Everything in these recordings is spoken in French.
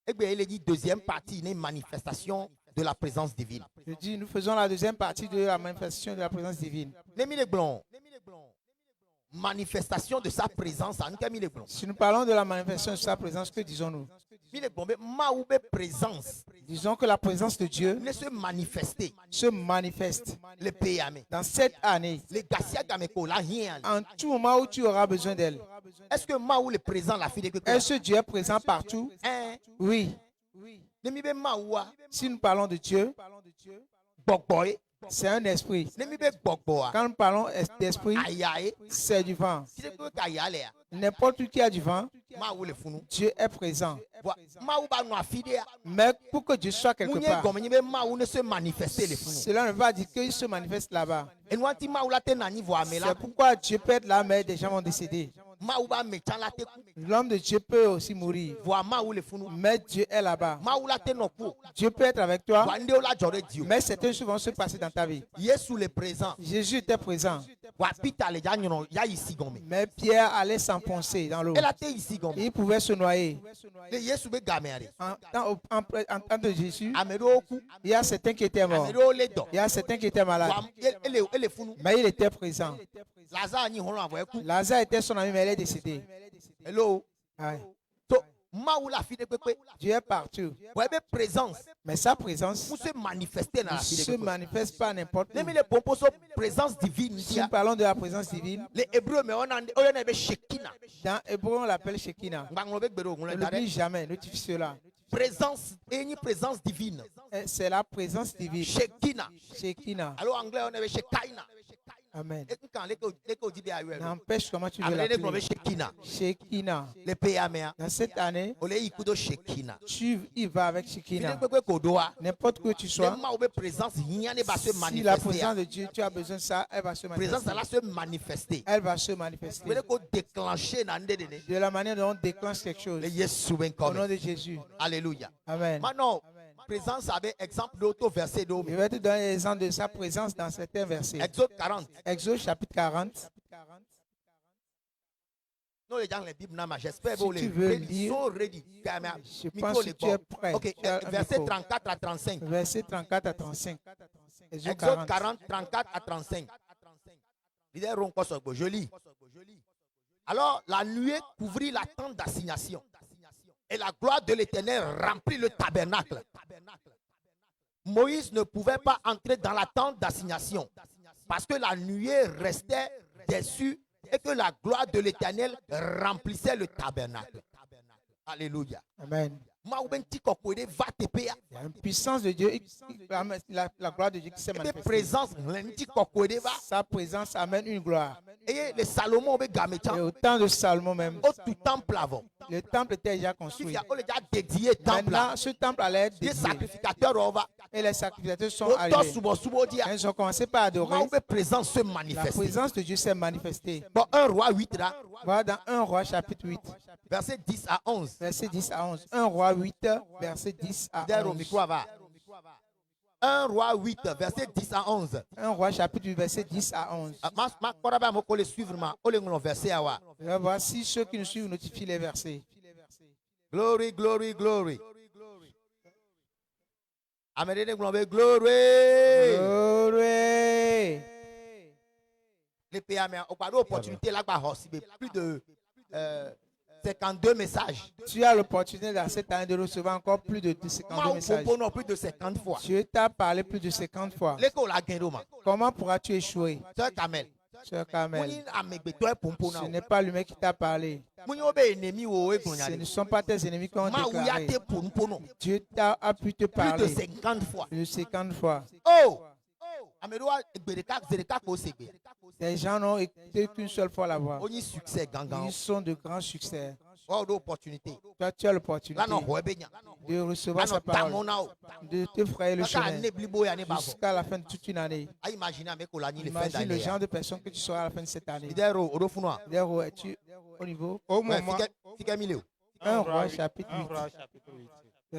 Eh bien, il est dit deuxième partie, une manifestation de la présence divine. Je dis, nous faisons la deuxième partie de la manifestation de la présence divine. Manifestation de sa présence. Si nous parlons de la manifestation de sa présence, que disons-nous? Disons que la présence de Dieu se manifeste dans cette année, en tout moment où tu auras besoin d'elle. Est-ce que Dieu est présent partout? Oui. Si nous parlons de Dieu, c'est un esprit. Quand nous parlons d'esprit, c'est du vent. N'importe qui a du vent, Dieu est présent. Mais pour que Dieu soit quelque part, cela ne veut pas dire qu'il se manifeste là-bas. C'est pourquoi Dieu peut être là, mais des gens vont décéder. L'homme de Dieu peut aussi mourir. Mais Dieu est là-bas. Dieu peut être avec toi, mais certaines choses vont se passer dans ta vie. Jésus était présent. Mais Pierre allait s'enfoncer dans l'eau. Il pouvait se noyer. En temps de Jésus, il y a certains qui étaient morts. Il y a certains qui étaient malades. Mais il était présent. Lazare était son ami, mais il est décédé. Hello. Ouais. Dieu est partout. Mais sa présence ne se manifeste pas n'importe où. Si nous parlons de la présence divine, dans Hébreu on l'appelle Shekinah. Ne l'oublie jamais, notifie cela. Présence divine. C'est la présence divine. Shekinah. Alors anglais on avait Shekinah. Amen. N'empêche comment tu veux l'appeler. Shekinah. Dans cette année, tu y vas avec Shekinah. N'importe où tu sois, si la présence de Dieu, tu as besoin de ça, elle va se manifester. Elle va se manifester. De la manière dont on déclenche quelque chose. Au nom de Jésus. Alléluia. Amen. Maintenant, présence avec exemple d'autres versets. Je vais te donner l'exemple de sa présence dans certains versets. Exode 40. Exode chapitre 40. Non, les gens, les Bibles, j'espère que tu veux lire, je pense que tu es prêt. Okay. Verset 34 à 35. Verset 34 à 35. Exode 40, 34 à 35. Je lis. Alors, la nuée couvrit la tente d'assignation. Et la gloire de l'Éternel remplit le tabernacle. Moïse ne pouvait pas entrer dans la tente d'assignation parce que la nuée restait dessus et que la gloire de l'Éternel remplissait le tabernacle. Alléluia. Amen. Il y a une puissance de Dieu, la gloire de Dieu qui s'est manifestée. Sa présence amène une gloire. Et le Salomon, et au temps de Salomon même, le temple était déjà construit. Maintenant, ce temple allait être dédié. Et les sacrificateurs sont arrivés. Ils ont commencé par adorer. La présence de Dieu s'est manifestée. Bon, 1 roi 8 là. Voilà dans 1 roi chapitre 8. Verset 10 à 11. Verset 10 à 11. 1 roi 8, verset 10 à 11. 1 roi 8, verset 10 à 11. 1 roi chapitre 8, verset 10 à 11. Voici ceux qui nous suivent notifient les versets. Glory, glory, glory. Glory. Glory. Les PMA ont pas d'opportunité là, plus de 52 messages. Tu as l'opportunité dans cette année de recevoir encore plus de 52 messages. Plus de 50 fois. Dieu t'a parlé plus de 50 fois. Comment pourras-tu échouer? Sœur Kamel. Sœur Kamel. Ce n'est pas lui-même qui t'a parlé. Ce ne sont pas tes ennemis qui ont déclaré. Dieu a pu te parler. Plus de 50 fois. Plus de 50 fois. Oh! Les gens n'ont écouté qu'une seule fois la voix. Ils sont de grands succès. Toi, tu as l'opportunité de recevoir sa parole, de te frayer le chemin jusqu'à la fin de toute une année. Imagine le genre de personne que tu seras à la fin de cette année. Es-tu au niveau? Au moment. 1 roi chapitre 8.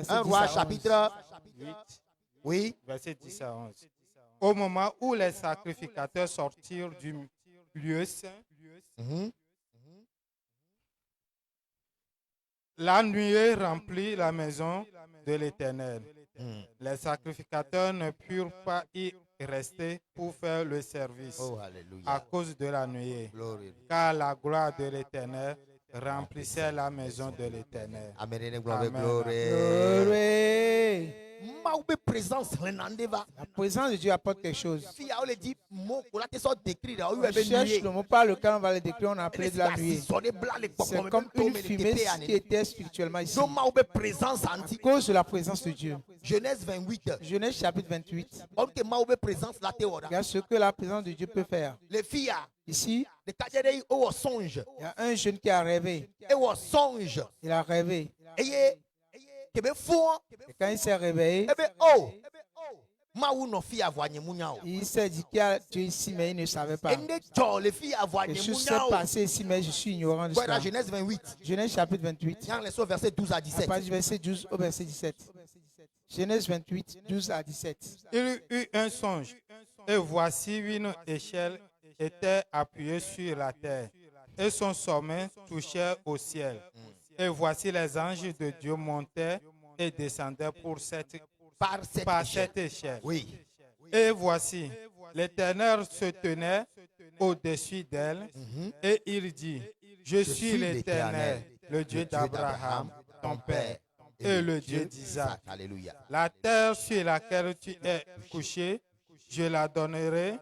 1 roi chapitre 8. Oui. Verset 10 à 11. Au moment où les sacrificateurs sortirent du lieu saint, La nuée remplit la maison de l'Éternel. Les sacrificateurs ne purent pas y rester pour faire le service à cause de la nuée, car la gloire de l'Éternel remplissait la maison de l'Éternel. Amen. La présence de Dieu apporte quelque chose. On cherche le mot par lequel on va le décrire, on a appelé de la nuée. C'est comme une fumée qui était spirituellement ici. À cause de la présence de Dieu. Genèse 28. Genèse chapitre 28. Regarde ce que la présence de Dieu peut faire. Les filles, ici, il y a un jeune qui a rêvé. Il a rêvé. Et quand il s'est réveillé, il s'est dit qu'il y a Dieu ici, mais il ne savait pas. Les choses s'est passées ici, mais je suis ignorant de cela. Genèse 28. Genèse chapitre 28. Verset 12 à 17. Verset 12 au verset 17. Genèse 28, 12 à 17. Il eut un songe, et voici une échelle était appuyée sur la terre, et son sommet touchait au ciel. Et voici les anges de Dieu montaient et descendaient par cette échelle. Oui. Et voici, l'Éternel se tenait au-dessus d'elle, et il dit, je suis l'Éternel, le Dieu d'Abraham, ton père, et le Dieu d'Isaac. Alléluia. La terre sur laquelle tu es couché, je la donnerai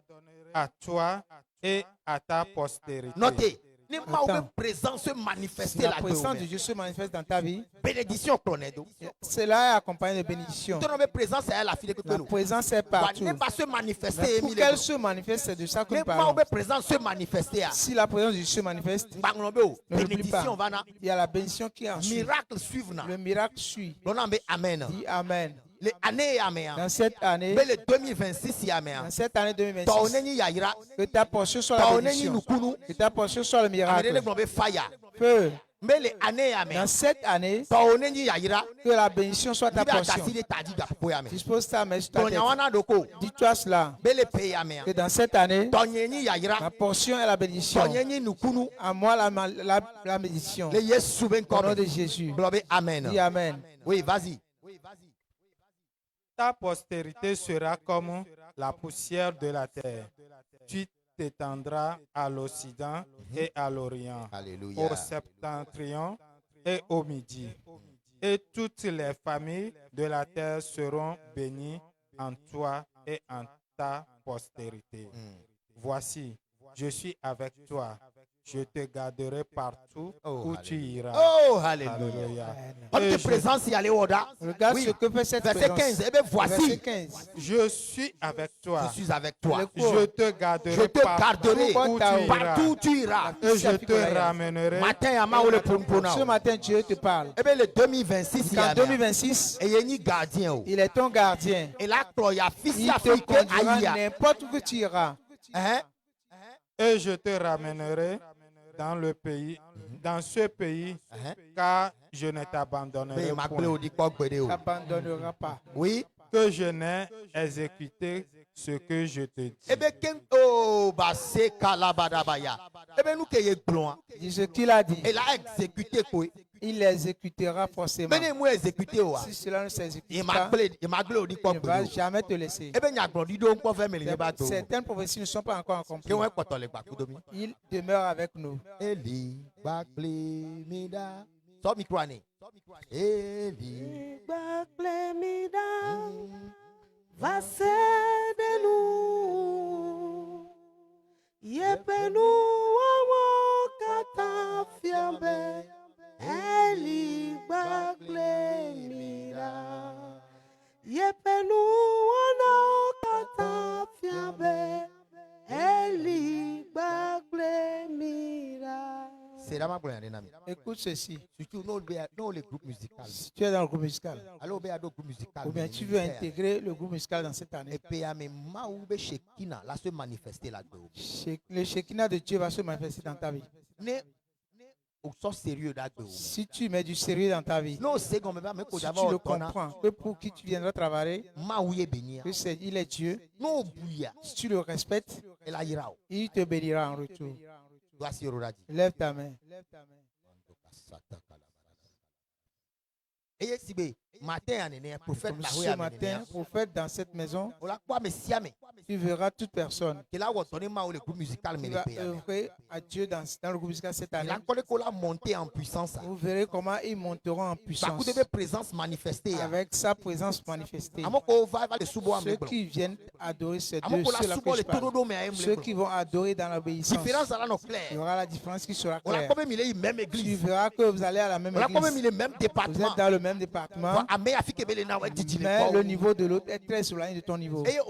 à toi et à ta postérité. Notez. La présence de Dieu se manifeste dans ta vie. Bénédiction. Cela est accompagné de bénédiction. La présence est partout. Pour qu'elle se manifeste, c'est de ça que nous parlons. Si la présence de Dieu se manifeste, ne l'oublie pas. Il y a la bénédiction qui en suit. Le miracle suit. Amen. Dis Amen. Les années dans cette année, mais le 2026 dans cette année 2026, que ta portion soit la bénédiction, que ta portion soit le miracle. Feu. Dans cette année, que la bénédiction soit ta portion. Dispose ta main sur ta tête. Dis-toi cela. Que dans cette année, ma portion est la bénédiction. À moi la bénédiction. Au nom de Jésus. Amen. Dis Amen. Oui, vas-y. Ta postérité sera comme la poussière de la terre. Tu t'étendras à l'Occident et à l'Orient, au septentrion et au Midi. Et toutes les familles de la terre seront bénies en toi et en ta postérité. Voici, je suis avec toi. Je te garderai partout où tu iras. Oh, alléluia. Votre présence y allait au-delà. Regarde ce que fait cette verset présence. 15. Eh bien, voici. Verset 15. Je suis avec toi. Je suis avec toi. Je te garderai partout où tu iras. Et je te ramènerai. Ce matin, Dieu te parle. Eh bien, le 2026, en 2026, il est ton gardien. Il te conduira n'importe où tu iras. Et je te ramènerai dans le pays, dans ce pays, car je ne t'abandonnerai pas. Oui. Que je n'ai exécuté ce que je te dis. Eh bien, dis ce qu'il a dit. Il a exécuté quoi? Il l'exécutera forcément. Si cela ne s'exécute pas, il ne va jamais te laisser. Certaines prophéties ne sont pas encore accomplies. Il demeure avec nous. Eli bagle mira, yepenu wana kata fiabe. Eli bagle mira. Écoute ceci. Surtout les groupes musicaux. Si tu es dans le groupe musical, ou bien tu veux intégrer le groupe musical dans cette année, le Shekinah de Dieu va se manifester dans ta vie. Si tu mets du sérieux dans ta vie, si tu le comprends, que pour qui tu viendras travailler, que il est Dieu, si tu le respectes, il te bénira en retour. Lève ta main. Comme ce matin, prophète dans cette maison, tu verras toute personne qui va œuvrer à Dieu dans le groupe musical cette année. Vous verrez comment ils monteront en puissance avec sa présence manifestée. Ceux qui viennent adorer ces deux, ceux qui vont adorer dans l'obéissance, il y aura la différence qui sera claire. Tu verras que vous allez à la même église, vous êtes dans le même département, mais le niveau de l'autre est très éloigné de ton niveau. Et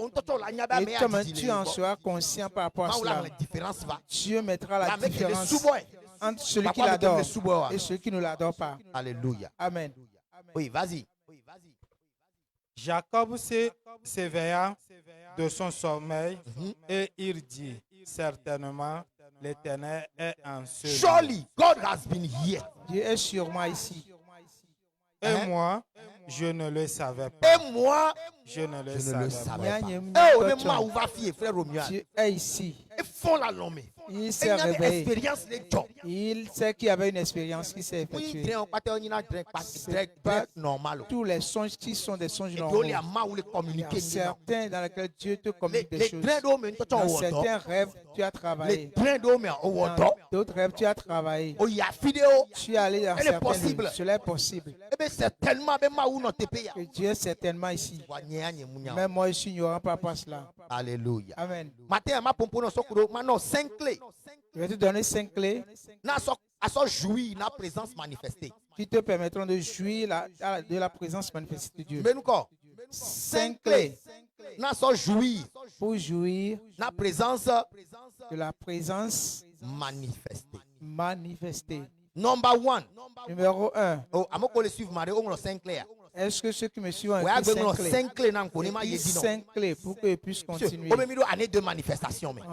toi-même, tu en seras conscient par rapport à cela. Dieu mettra la différence entre celui qui l'adore et celui qui ne l'adore pas. Alléluia. Amen. Oui, vas-y. Jacob s'éveilla de son sommeil et il dit, certainement, l'Éternel est en ce lieu. Surely, God has been here. Dieu est sur moi ici. Et moi, je ne le savais pas. Et moi, je ne le savais pas. Dieu est ici. Ils font la lomée. Il s'est réveillé. Il sait qu'il y avait une expérience qui s'est effectuée. Tous les songes qui sont des songes normaux. Il y a certains dans lesquels Dieu te communique des choses. Dans certains rêves, tu as travaillé. Dans d'autres rêves, tu as travaillé. Tu es allé dans certains lieux. Cela est possible. Et Dieu est certainement ici. Même moi, je suis ignorant par rapport à cela. Alléluia. Amen. Maintenant, 5 clés. Je vais te donner 5 clés jouir la présence manifestée. Qui te permettront de jouir de la présence manifestée de Dieu. 5 clés pour jouir la présence de la présence manifestée. Numéro 1. Est-ce que ceux qui me suivent ont écrit 5 clés? 5 clés pour qu'ils puissent continuer. On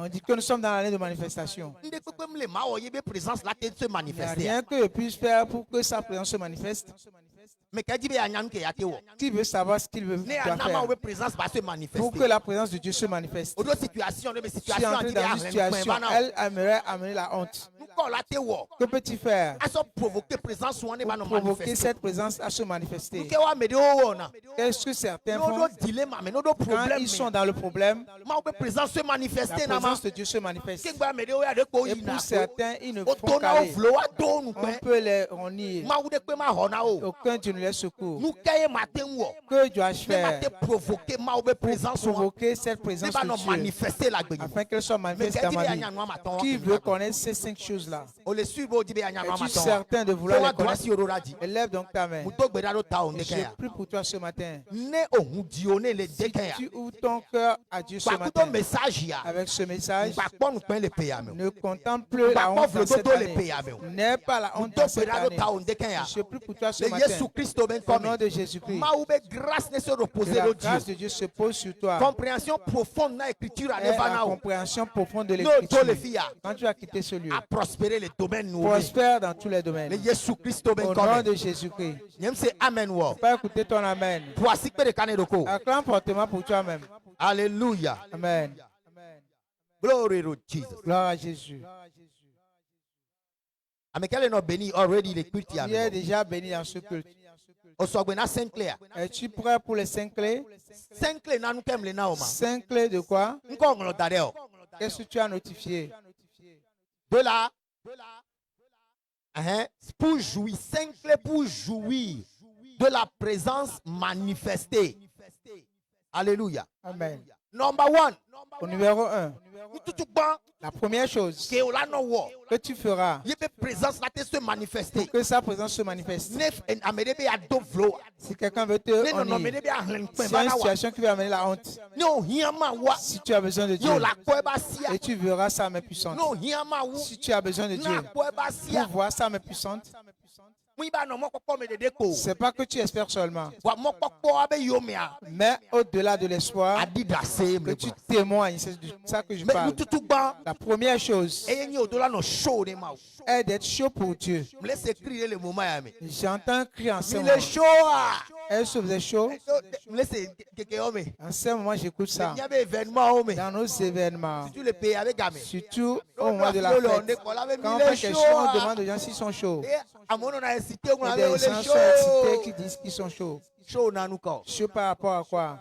dit que nous sommes dans l'année de manifestation. Il n'y a rien que je puisse faire pour que sa présence se manifeste. Qui veut savoir ce qu'il veut faire pour que la présence de Dieu se manifeste? Si tu es entré dans une situation, elle aimerait amener la honte. Que peux-tu faire pour provoquer cette présence à se manifester? Qu'est-ce que certains font quand ils sont dans le problème? La présence de Dieu se manifeste. Et pour certains, ils ne font qu'aller. On peut les renier. Aucun Dieu ne les secourt. Que dois-je faire pour provoquer cette présence de Dieu afin qu'elle soit manifestée dans ma vie? Qui veut connaître ces 5 choses-là? Es-tu certain de vouloir les connaître? Élève donc ta main. Je prie pour toi ce matin. Si tu ouvres ton cœur à Dieu ce matin avec ce message, ne contemple plus la honte dans cette année. N'aie pas la honte dans cette année. Je prie pour toi ce matin. Au nom de Jésus-Christ, que la grâce de Dieu se pose sur toi. Compréhension profonde de l'écriture. La compréhension profonde de l'écriture. Quand tu as quitté ce lieu, prospérer les domaines nouveaux. Prospère dans tous les domaines. Au nom de Jésus-Christ. Amen. Pas écouter ton amen. Acclame fortement pour toi-même. Alléluia. Amen. Glory to Jesus. Gloire à Jésus. Il est déjà béni dans ce culte. Es-tu prêt pour les 5 clés? 5 clés de quoi? Qu'est-ce que tu as notifié? De là, pour jouir, 5 clés pour jouir de la présence manifestée. Alléluia. Amen. Number 1. Au numéro 1. La première chose que tu feras pour que sa présence se manifeste. Si quelqu'un veut te honner, s'il y a une situation qui va amener la honte, si tu as besoin de Dieu, et tu verras sa main puissante. Si tu as besoin de Dieu, pour voir sa main puissante, c'est pas que tu espères seulement, mais au-delà de l'espoir, que tu témoignes. C'est de ça que je parle. La première chose est d'être chaud pour Dieu. J'entends crier en ce moment. Elle se faisait chaud. En ce moment, j'écoute ça. Dans nos événements, surtout au moment de la fête, quand on fait quelque chose, on demande aux gens s'ils sont chauds. Il y a des gens sont excités qui disent qu'ils sont chauds. Chaud par rapport à quoi?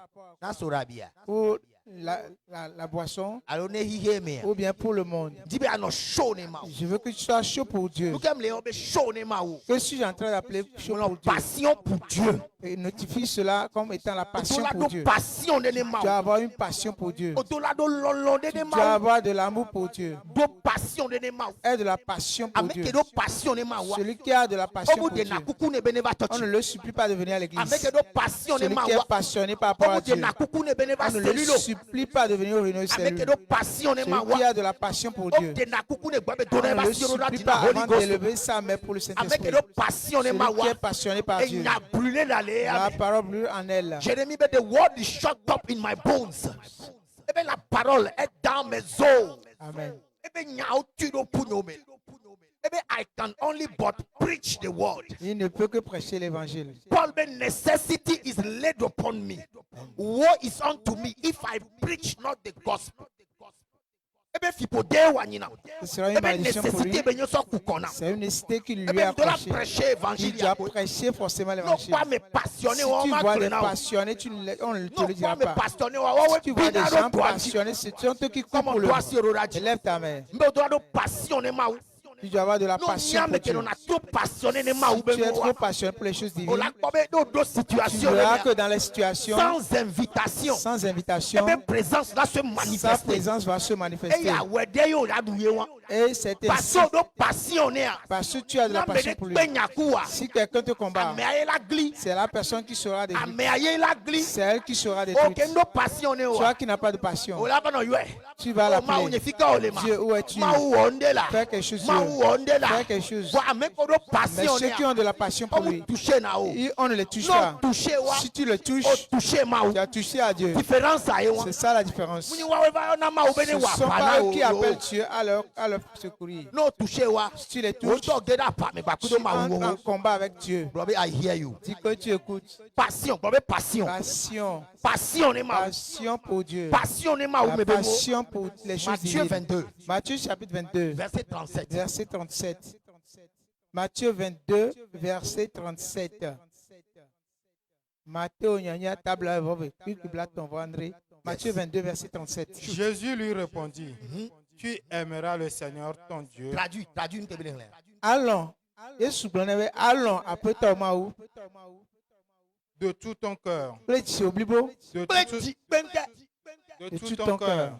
Pour la boisson ou bien pour le monde. Je veux que tu sois chaud pour Dieu. Que suis-je en train d'appeler chaud pour Dieu? Passion pour Dieu. Et notifie cela comme étant la passion pour Dieu. Tu dois avoir une passion pour Dieu. Tu dois avoir de l'amour pour Dieu. Et de la passion pour Dieu. Celui qui a de la passion pour Dieu, on ne le supplie pas de venir à l'église. Celui qui est passionné par rapport à Dieu, on ne le supplie pas de venir au réunion cellule. Celui qui a de la passion pour Dieu, on ne le supplie pas avant d'élever sa main pour le Saint-Esprit. Celui qui est passionné par Dieu, la parole brûle en elle. Jérémie, the word is shut up in my bones. La parole est dans mes os. Amen. I can only but preach the word. Il ne peut que prêcher l'évangile. Paul, the necessity is laid upon me. Woe is unto me if I preach not the gospel. Ce sera une malédiction pour lui. C'est une nécessité qui lui est accrochée. Il doit prêcher forcément l'évangile. Si tu vois des passionnés, on ne te le dira pas. Si tu vois des gens passionnés, c'est eux qui coupent pour le monde. Élève ta main. Tu dois avoir de la passion pour Dieu. Si tu es trop passionné pour les choses divines, tu verras que dans les situations sans invitation, sa présence va se manifester. Et c'est ainsi. Parce que tu as de la passion pour lui. Si quelqu'un te combat, c'est la personne qui sera détruite. C'est elle qui sera détruite. Toi qui n'as pas de passion, tu vas l'appeler. Dieu, où es-tu? Fais quelque chose. Fais quelque chose. Mais ceux qui ont de la passion pour lui, on ne les touche pas. Si tu le touches, tu as touché à Dieu. C'est ça la différence. Ce ne sont pas eux qui appellent Dieu à leur secourir. Si tu les touches, tu entres en combat avec Dieu. Dis que tu écoutes. Passion pour Dieu. La passion pour les choses divines. 22. Matthieu chapitre 22. Verset 37. Matthieu 22, verset 37. Matthieu, Matthieu 22, verset 37. Jésus lui répondit, tu aimeras le Seigneur ton Dieu. Traduis. Allons. Allons après Tomaou. De tout ton cœur. De tout ton cœur.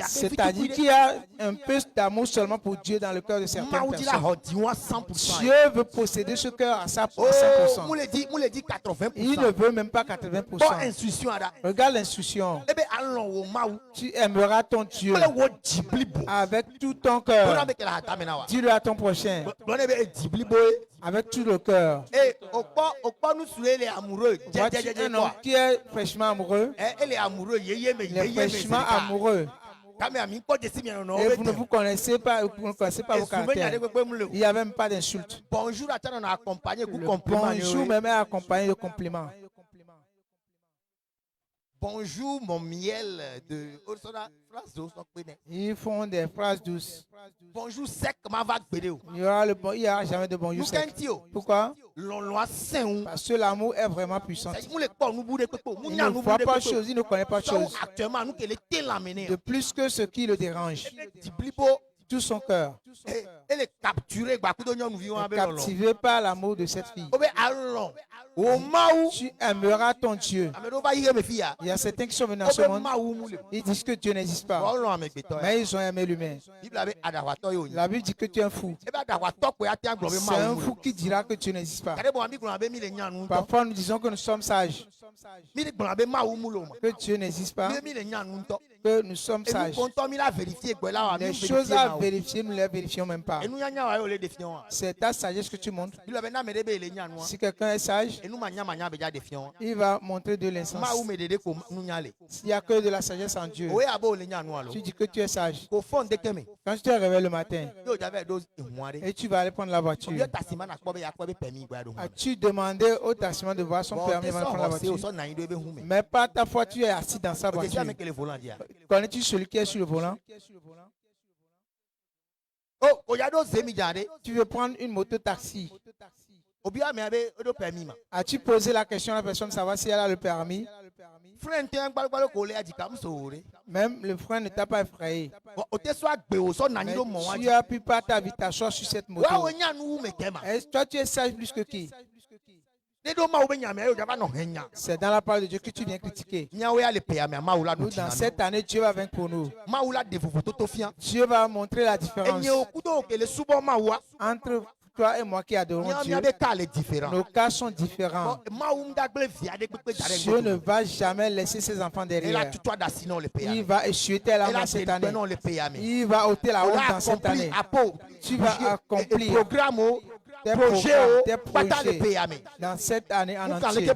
C'est-à-dire qu'il y a un peu d'amour seulement pour Dieu dans le cœur de certaines personnes. Dieu veut posséder ce cœur à 100%. Il ne veut même pas 80%. Regarde l'instruction. Tu aimeras ton Dieu avec tout ton cœur. Dis-le à ton prochain. Avec tout le cœur. Vois-tu un homme qui est fraîchement amoureux? Il est fraîchement amoureux. Et vous ne vous connaissez pas, vous ne connaissez pas vos caractères. Il n'y a même pas d'insulte. Bonjour même est accompagné de compliments. Bonjour mon miel de... Ils font des phrases douces. Bonjour sec, ma vague bédéo. Il n'y aura jamais de bonjour sec. Pourquoi? Parce que l'amour est vraiment puissant. Il ne voit pas de choses, il ne connaît pas de choses. De plus que ce qui le dérange. Tout son cœur. Elle est capturée. Captivé par l'amour de cette fille. Tu aimeras ton Dieu. Il y a certains qui sont venus dans ce monde. Ils disent que Dieu n'existe pas. Mais ils ont aimé l'humain. La Bible dit que tu es un fou. C'est un fou qui dira que Dieu n'existe pas. Parfois nous disons que nous sommes sages. Que Dieu n'existe pas. que nous sommes sages. Les choses à vérifier, nous ne les vérifions même pas. C'est ta sagesse que tu montres. Si quelqu'un est sage, il va montrer de l'insens. S'il n'y a que de la sagesse en Dieu, tu dis que tu es sage. Quand tu te réveilles le matin et tu vas aller prendre la voiture, as-tu demandé au taximan de voir son permis avant de prendre la voiture? Mais par ta foi, tu es assis dans sa voiture. Connais-tu celui qui est sur le volant? Tu veux prendre une moto-taxi. As-tu posé la question à la personne de savoir si elle a le permis? Même le frein ne t'a pas effrayé. Mais tu as pu par ta vie t'asseoir sur cette moto. Toi, tu es sage plus que qui? C'est dans la parole de Dieu que tu viens critiquer. Nous, dans cette année, Dieu va vaincre pour nous. Dieu va montrer la différence entre toi et moi qui adorons Dieu. Nos cas sont différents. Dieu ne va jamais laisser ses enfants derrière. Il va essuyer tes larmes cette année. Il va ôter la honte dans cette année. Tu vas accomplir tes projets dans cette année en entier.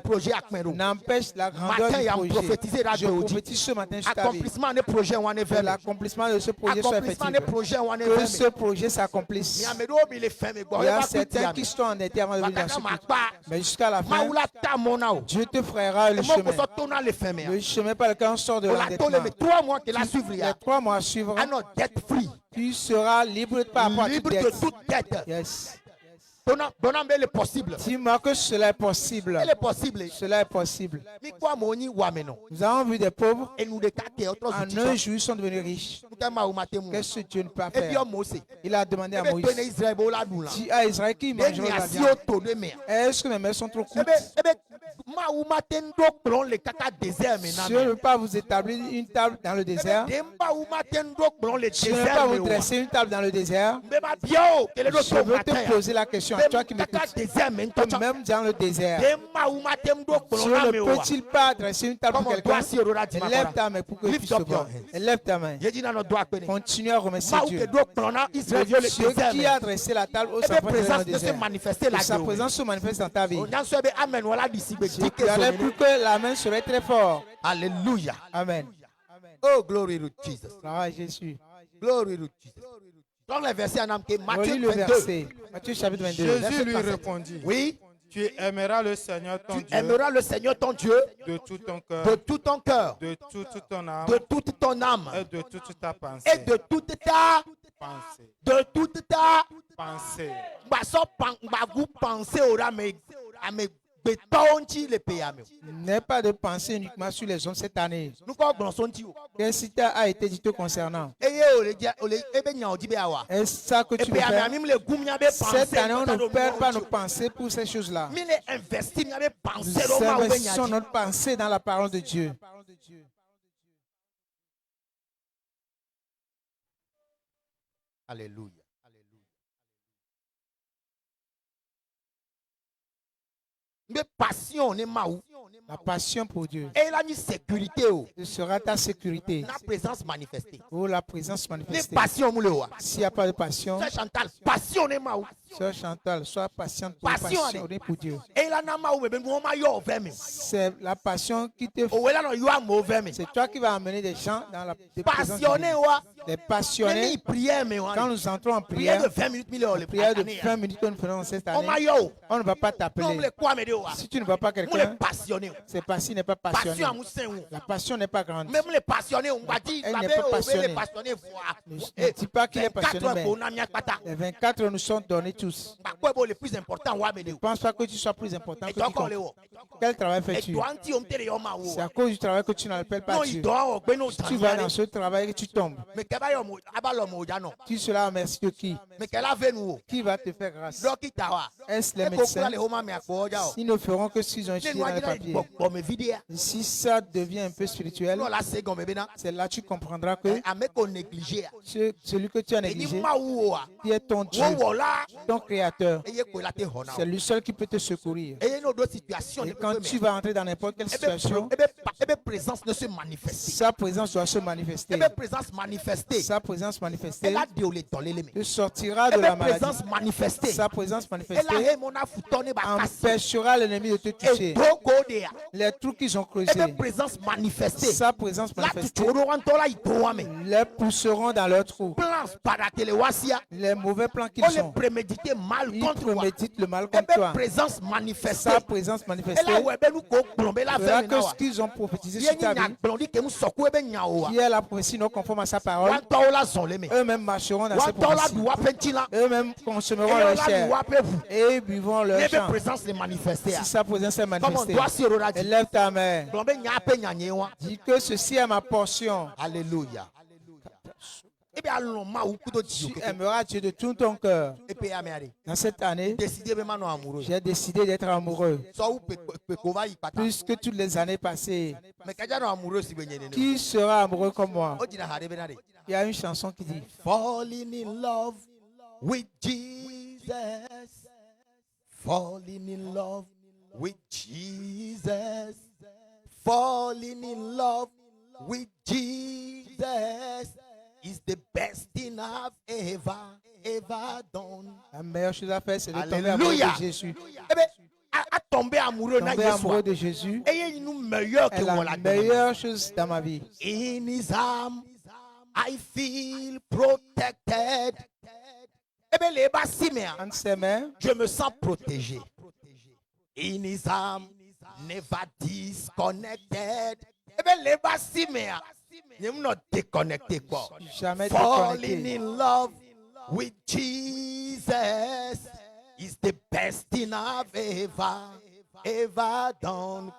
N'empêche la grandeur du projet. Je prophétise ce matin sur ta vie. Que l'accomplissement de ce projet soit effectif. Que ce projet s'accomplisse. Il y a certains qui sont endettés avant de venir dans ce culte. Mais jusqu'à la fin, Dieu te frayera le chemin. Le chemin par lequel on sort de l'endettement. Les 3 mois à suivre, tu seras libre par rapport à toute dette. Yes. Dis-moi que cela est possible. Cela est possible. Nous avons vu des pauvres. En un jour, ils sont devenus riches. Qu'est-ce que Dieu ne peut pas faire? Il a demandé à Moïse. Dis à Israël qui mangera la viande. Est-ce que mes mains sont trop courtes? Dieu ne veut pas vous établir une table dans le désert. Dieu ne veut pas vous dresser une table dans le désert. Je veux te poser la question. Toi qui m'écoutes, même dans le désert, Dieu ne peut-il pas dresser une table pour quelqu'un? Lève ta main pour que tu puisses se voir. Lève ta main. Continue à remercier Dieu. Dieu qui a dressé la table au sa présence se manifeste dans ta vie. Si tu avais plus que la main serait très fort. Alléluia. Amen. Oh, glory to Jesus. Gloire à Jésus. Glory to Jesus. Donc les versets en Matthieu 22. Matthieu chapitre 22. Jésus lui répondit. Oui. Tu aimeras le Seigneur ton Dieu. Tu aimeras le Seigneur ton Dieu. De tout ton cœur. De tout ton cœur. De toute ton âme. De toute ton âme. Et de toute ta pensée. Et de toute ta pensée. De toute ta pensée. N'est pas de penser uniquement sur les hommes cette année. Quel cita a été dit concernant? Est-ce ça que tu veux faire? Cette année, on ne perd pas nos pensées pour ces choses-là. Nous investissons notre pensée dans la parole de Dieu. Alléluia. Mais passion n'est pas où? La passion pour Dieu. Et la sécurité. Ce sera ta sécurité. La présence manifestée. Oh, la présence manifestée. S'il n'y a pas de passion, Sœur Chantal, passion n'est pas où? Sœur Chantal, sois patiente pour passionner pour Dieu. C'est la passion qui te fait. C'est toi qui vas amener des gens dans la présence de Dieu. Les passionnés, quand nous entrons en prière, la prière de 20 minutes que nous faisons cette année, on ne va pas t'appeler. Si tu ne vois pas quelqu'un, c'est parce qu'il n'est pas passionné. La passion n'est pas grande. Même les passionnés, on va dire, elle n'est pas passionnée. Ne dis pas qu'il est passionné, mais les 24 nous sont donnés tous. Ne pense pas que tu sois plus important que quiconque. Quel travail fais-tu? C'est à cause du travail que tu n'appelles pas Dieu. Si tu vas dans ce travail et tu tombes, tu seras merci de qui? Qui va te faire grâce? Est-ce les médecins? Ils ne feront que s'ils ont étudié dans les papiers. Si ça devient un peu spirituel, c'est là que tu comprendras que celui que tu as négligé, qui est ton Dieu, ton créateur. C'est lui seul qui peut te secourir. Et quand tu vas entrer dans n'importe quelle situation, sa présence doit se manifester. Sa présence manifestée te sortira de la maladie. Sa présence manifestée empêchera l'ennemi de te toucher. Les trous qu'ils ont creusés, sa présence manifestée les pousseront dans leurs trous. Les mauvais plans qu'ils ont, ils préméditent le mal contre toi. Sa présence manifestée fera que ce qu'ils ont prophétisé sur ta vie, qui est la prophétie non conforme à sa parole, eux-mêmes marcheront dans ses prophéties. Eux-mêmes consommeront leur chair et buvront leur sang. Si sa présence est manifestée, élève ta main. Dis que ceci est ma portion. Alléluia. Tu aimeras Dieu de tout ton cœur. Dans cette année, j'ai décidé d'être amoureux. Plus que toutes les années passées. Qui sera amoureux comme moi? Il y a une chanson qui dit Falling in love with Jesus. Falling in love with Jesus. Falling in love with Jesus is the best thing I've ever done. La meilleure chose à faire, c'est de tomber amoureux de Jésus. Tomber amoureux de Jésus est la meilleure chose dans ma vie. In his arms, I feel protected. En ses mains, je me sens protégé. In his arms, never disconnected. Not déconnecté quoi. Jamais Falling déconnecté. in love with Jesus is the best thing I've ever done.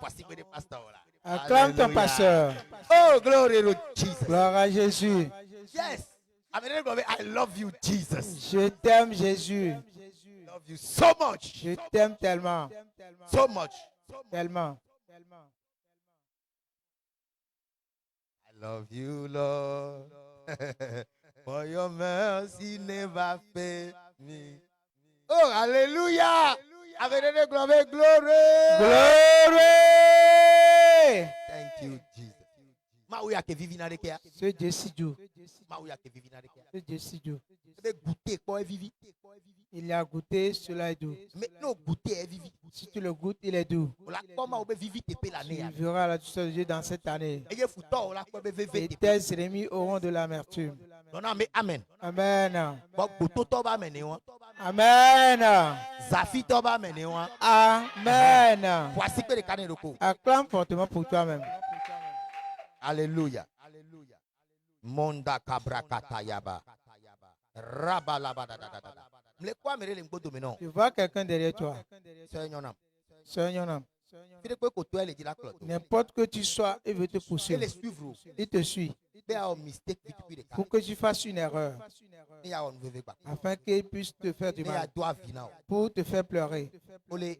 Acclame ton pasteur. Oh, glory to Jesus. Gloire à Jésus. Yes. I love you, Jesus. Je t'aime, Jésus. I love you so much. Je t'aime tellement. So much. Tellement. I love you, Lord. For your mercy never fail me. Oh, hallelujah. Glory. Glory. Thank you, Jesus. Ce Dieu si doux. Ce Dieu si doux. Il a goûté, cela est doux. Si tu le goûtes, il est doux. Tu verras la douceur de Dieu dans cette année. Et tes ennemis auront de l'amertume. Amen. Amen. Amen. Amen. Acclame fortement pour toi-même. Alléluia. Monda kabrakata yaba. Tu vois quelqu'un derrière toi. C'est un homme. N'importe que tu sois, il veut te pousser. Il te suit. Pour que tu fasses une erreur. Afin qu'il puisse te faire du mal. Pour te faire pleurer. Il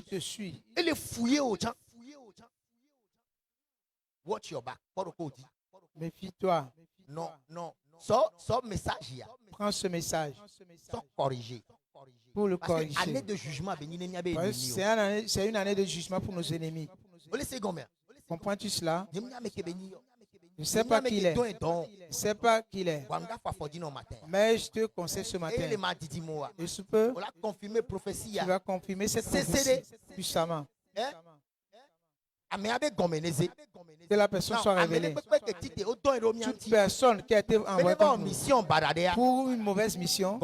te suit. Il est fouillé au champ. Watch your back. Méfie-toi. Non. Ce message. Prends ce message. Sans corriger. Pour le corriger. Année de jugement. C'est une année de jugement pour nos ennemis. Comprends-tu cela? Je ne sais pas qui il est. Je ne sais pas qui il est. Mais je te conseille ce matin. Et sous peu, tu vas confirmer cette prophétie puissamment. Que la personne soit révélée. Toute personne qui a été envoyée pour une mauvaise mission,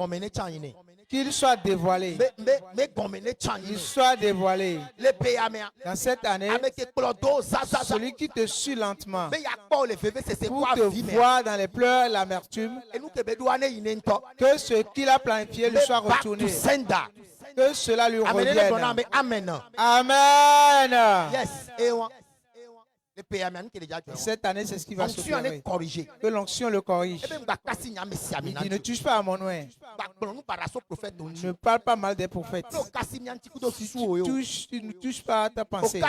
qu'il soit dévoilé. Il soit dévoilé. Dans cette année, celui qui te suit lentement pour te voir dans les pleurs, l'amertume, que ce qu'il a planifié lui soit retourné. Que cela lui revienne. Amen. Amen. Yes. Cette année, c'est ce qui va se faire. Que l'onction le corrige. Il dit, ne touche pas à mon oin. Ne parle pas mal des prophètes. Tu ne touches pas à ta pensée.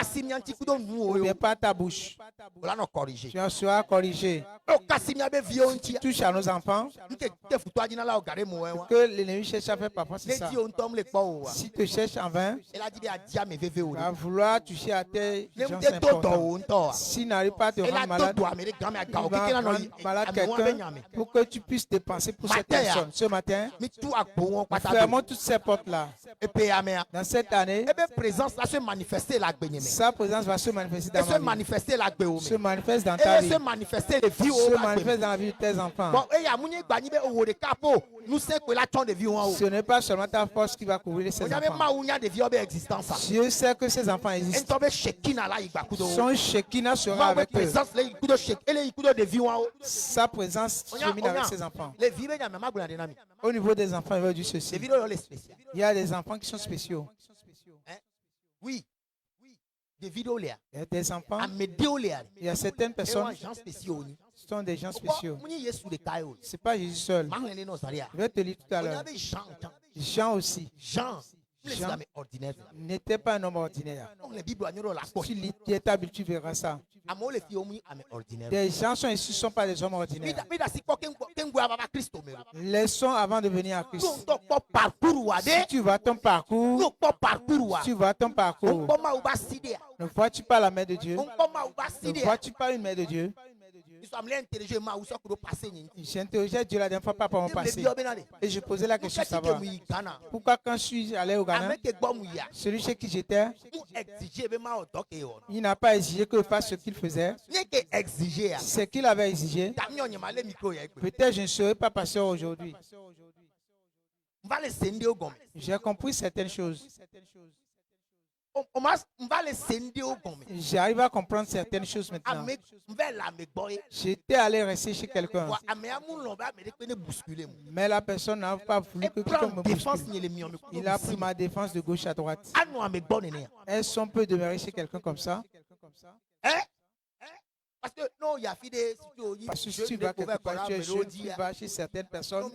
Ou bien pas à ta bouche. Tu en seras corrigé. Si tu touches à nos enfants, que l'ennemi cherche à faire parfois, c'est ça. Si tu cherches en vain, il va vouloir toucher à tes gens importants. S'il n'arrive pas à te rendre malade, il va rendre malade quelqu'un pour que tu puisses dépenser pour cette personne. Ce matin, nous fermons toutes ces portes-là. Dans cette année, sa présence va se manifester dans ma vie. Se manifeste dans ta vie. Se manifeste dans la vie de tes enfants. Ce n'est pas seulement ta force qui va couvrir ces enfants. Dieu sait que ces enfants existent. Son Shekinah sera avec eux. Sa présence chemine avec ses enfants. Au niveau des enfants, il va dire ceci. Il y a des enfants qui sont spéciaux. Oui. Il y a des enfants. Il y a certaines personnes qui sont des gens spéciaux. Ce n'est pas Jésus seul. Je vais te lire tout à l'heure. Jean aussi. Jean n'était pas un homme ordinaire. Tu lis ta Bible, tu verras ça. Des gens sont ici, ne sont pas des hommes ordinaires. Laissons avant de venir à Christ. Si tu vois ton parcours, ne vois-tu pas la main de Dieu? Ne vois-tu pas une main de Dieu? J'interrogeais Dieu la dernière fois par mon passé. Et je posais la question de savoir pourquoi quand je suis allé au Ghana, celui chez qui j'étais, il n'a pas exigé que je fasse ce qu'il faisait. Ce qu'il avait exigé. Peut-être je ne serai pas pasteur aujourd'hui. J'ai compris certaines choses. J'arrive à comprendre certaines choses maintenant. J'étais allé rester chez quelqu'un. Mais la personne n'a pas voulu que quelqu'un me bouscule. Il a pris ma défense de gauche à droite. Est-ce qu'on peut demeurer chez quelqu'un comme ça? Parce que si tu vas quelque part, tu es jeune, tu vas chez certaines personnes,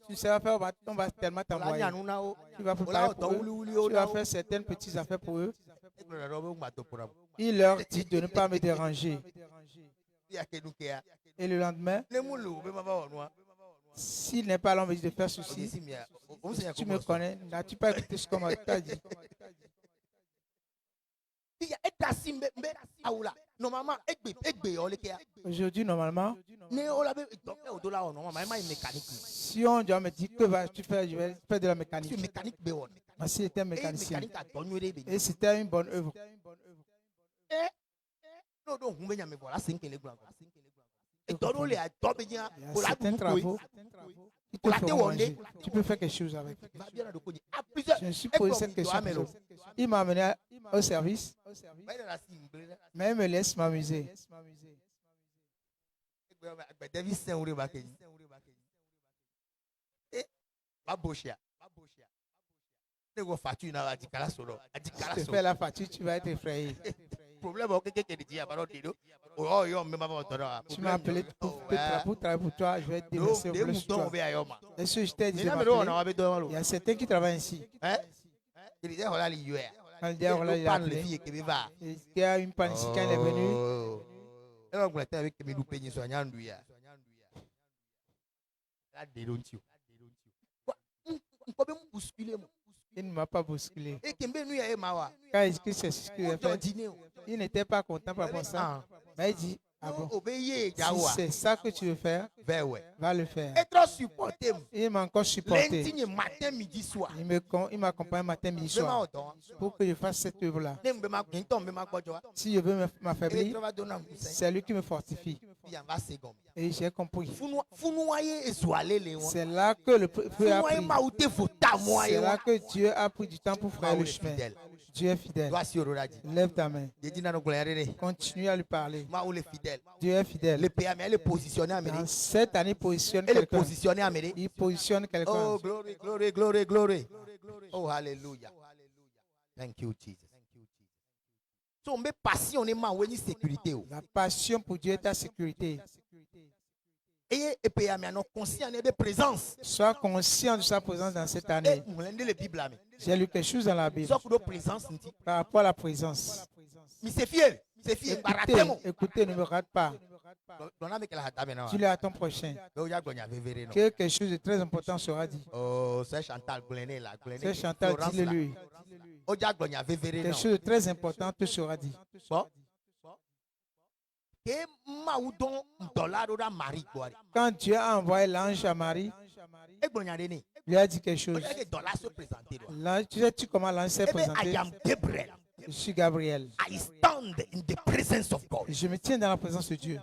tu sais faire, on va tellement t'envoyer. Tu vas préparer pour eux, tu vas faire certaines petites affaires pour eux. Il leur dit de ne pas me déranger. Et le lendemain, s'il n'est pas là, on me dit de faire ceci. Si tu me connais, n'as-tu pas écouté ce qu'on m'a dit? Aujourd'hui, normalement, si on doit me dire que vas-tu faire, je vais faire de la mécanique. Mais s'il était mécanicien, et c'était une bonne œuvre. Il y a certains travaux qui te feront manger. Tu peux faire quelque chose avec. Je me suis posé cette question. Il m'a amené au service, mais il me laisse m'amuser. Tu fais la facture, tu vas être effrayé. Tu m'as appelé pour travailler pour toi, je vais te déverser le sur toi. Est-ce que je t'ai dit? Il y a certains qui travaillent ici. Il y a une panne ici quand il est venu. Il ne m'a pas bousculé. Quand il s'est ce qu'il a fait, il n'était pas content par rapport à ça. Mais il dit, ah bon, si c'est ça que tu veux faire, va le faire. Il m'a encore supporté. Il m'accompagne matin, midi, soir pour que je fasse cette œuvre-là. Si je veux m'affaiblir, c'est lui qui me fortifie. Et j'ai compris. C'est là que le feu a pris. C'est là que Dieu a pris du temps pour faire le chemin. Dieu est fidèle. Lève ta main. Continue à lui parler. Dieu est fidèle. Dans cette année, il positionne quelqu'un. Il positionne quelqu'un. Oh, glory, glory, glory, glory. Oh, hallelujah. Thank you, Jesus. La passion pour Dieu est ta sécurité. Sois conscient de sa présence dans cette année. J'ai lu quelque chose dans la Bible par rapport à la présence. Écoutez, ne me rate pas. Dis-le à ton prochain. Quelque chose de très important sera dit. C'est Chantal, dis-le lui. Quelque chose de très important te sera dit. Quand Dieu a envoyé l'ange à Marie, il lui a dit quelque chose. Là, tu sais comment l'ange s'est présenté? Je suis Gabriel. Je me tiens dans la présence de Dieu.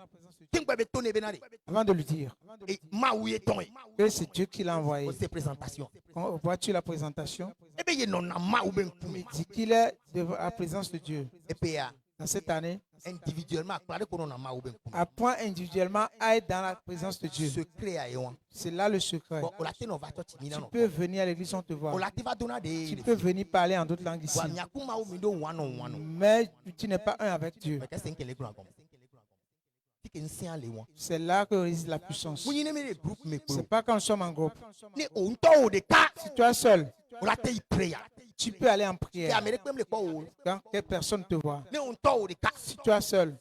Avant de lui dire que c'est Dieu qui l'a envoyé. Vois-tu la présentation? Il dit qu'il est devant la présence de Dieu. Dans cette année, apprends individuellement à être dans la présence de Dieu. C'est là le secret. Tu peux venir à l'église, on te voit. Tu peux venir parler en d'autres langues ici. Mais tu n'es pas un avec Dieu. C'est là que réside la puissance. Ce n'est pas quand nous sommes en groupe. Si tu es seul, tu peux aller en prière quand personne te voit. Si tu es seul,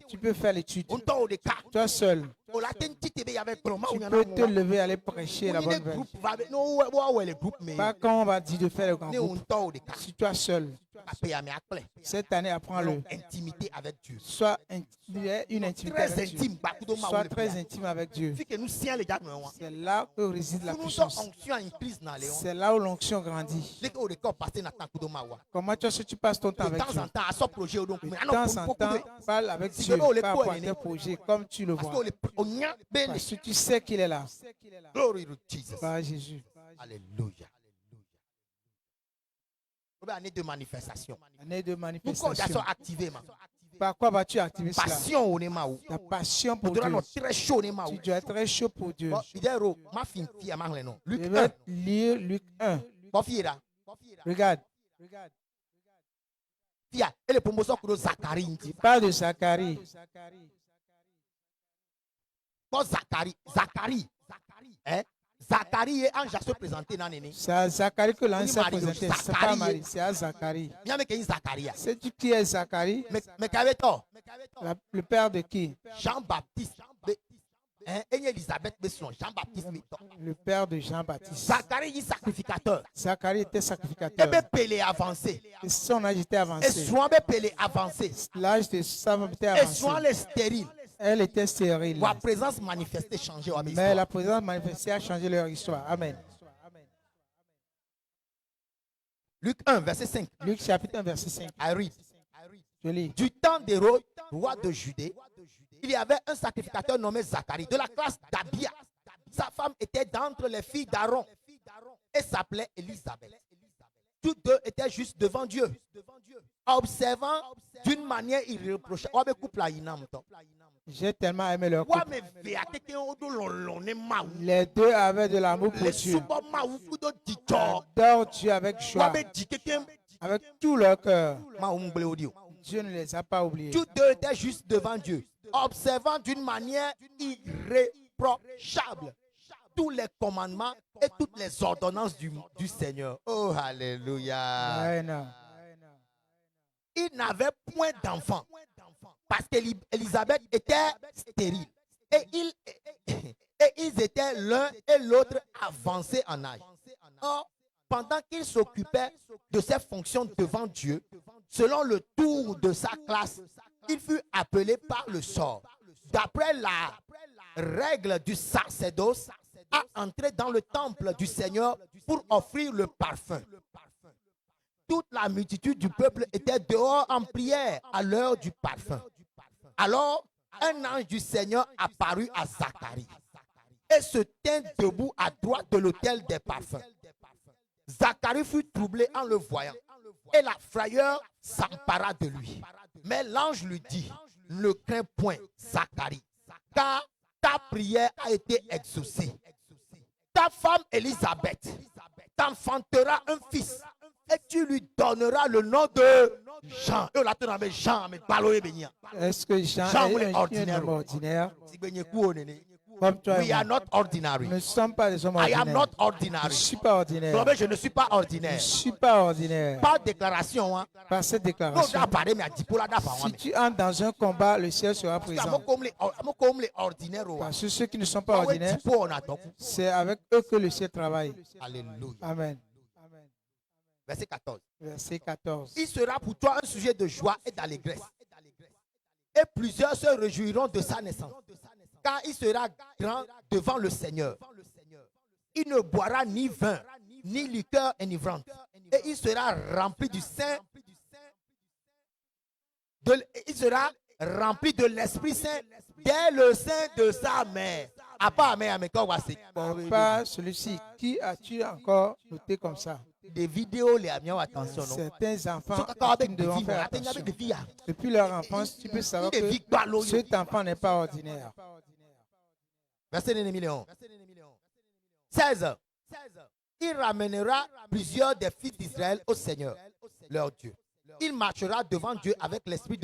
tu peux faire l'étude. Tu es seul, tu peux te lever et aller prêcher la bonne nouvelle. Pas quand on va dire de faire le grand groupe. Si tu es seul, cette année, apprends-le. Intimité avec Dieu. Sois une intimité avec Dieu. Sois très intime avec Dieu. C'est là où réside la puissance. C'est là où l'onction grandit. Comment tu sais que tu passes ton temps avec Dieu? De temps en temps, parle avec Dieu par rapport à tes projets comme tu le vois. Parce que tu sais qu'il est là. Par Jésus. Alléluia. Année de manifestation. Année de manifestation. Pourquoi tu as activé, par quoi vas-tu activer cela? Passion, la passion pour Dieu. Tu dois être très chaud pour Dieu. Je vais lire Luc 1. Regarde. Il parle de Zacharie. Zacharie et ange se présenter dans l'année. C'est à Zacharie que l'ange s'est présenté. C'est pas Marie, c'est à Zacharie. C'est qui est Zacharie? Le père de qui? Jean-Baptiste. Le père de Jean-Baptiste. Zacharie est sacrificateur. Zacharie était sacrificateur. Et son âge était avancé. L'âge de sa femme était avancé. Elle était stérile. La présence manifestée changeait. Mais la présence manifestée a changé leur histoire. Amen. Luc 1, verset 5. Luc chapitre 1, verset 5. I read. Je lis. Du temps d'Hérode, roi de Judée, il y avait un sacrificateur nommé Zacharie, de la classe d'Abia. Sa femme était d'entre les filles d'Aaron et s'appelait Élisabeth. Tous deux étaient juste devant Dieu, observant d'une manière irréprochable. J'ai tellement aimé leur couple. Les deux avaient de l'amour pour Dieu. Adorent Dieu avec joie, avec tout leur cœur. Dieu ne les a pas oubliés. Tous deux étaient juste devant Dieu, observant d'une manière irréprochable tous les commandements et toutes les ordonnances du Seigneur. Oh, alléluia. Il n'avait point d'enfant parce qu'Élisabeth était stérile. Et ils étaient l'un et l'autre avancés en âge. Or, pendant qu'il s'occupait de ses fonctions devant Dieu, selon le tour de sa classe, il fut appelé par le sort, d'après la règle du sacerdoce, à entrer dans le temple du Seigneur pour offrir le parfum. Toute la multitude du peuple était dehors en prière à l'heure du parfum. Alors, un ange du Seigneur apparut à Zacharie et se tint debout à droite de l'autel des parfums. Zacharie fut troublé en le voyant et la frayeur s'empara de lui. Mais l'ange lui dit, ne crains point, Zacharie, car ta prière a été exaucée. Ta femme Élisabeth t'enfantera un fils Et tu lui donneras le nom de Jean. Est-ce que Jean est un homme ordinaire? Comme toi, We are not ordinary. nous ne sommes pas des hommes I ordinaires. am not Je ne ordinary. suis pas ordinaire. Je ne suis pas Je ne ordinaire. suis pas ordinaire. Par déclaration, hein. Par cette déclaration, si tu entres dans un combat, le ciel sera présent. Parce que ceux qui ne sont pas ordinaires, c'est avec eux que le ciel travaille. Alléluia. Amen. Verset 14. Verset 14. Il sera pour toi un sujet de joie et d'allégresse. Et plusieurs se réjouiront de sa naissance. Car il sera grand devant le Seigneur. Il ne boira ni vin, ni liqueur enivrante. Et il sera rempli du Saint. Il sera rempli de l'Esprit Saint dès le sein de sa mère. Pas celui-ci. Qui as-tu encore noté comme ça? Des vidéos, les amis, attention. Certains enfants qui devront faire attention. Depuis leur enfance, tu peux savoir que cet enfant n'est pas ordinaire. Verset 16. Il ramènera plusieurs des fils d'Israël au Seigneur, leur Dieu. Il marchera devant Dieu avec l'esprit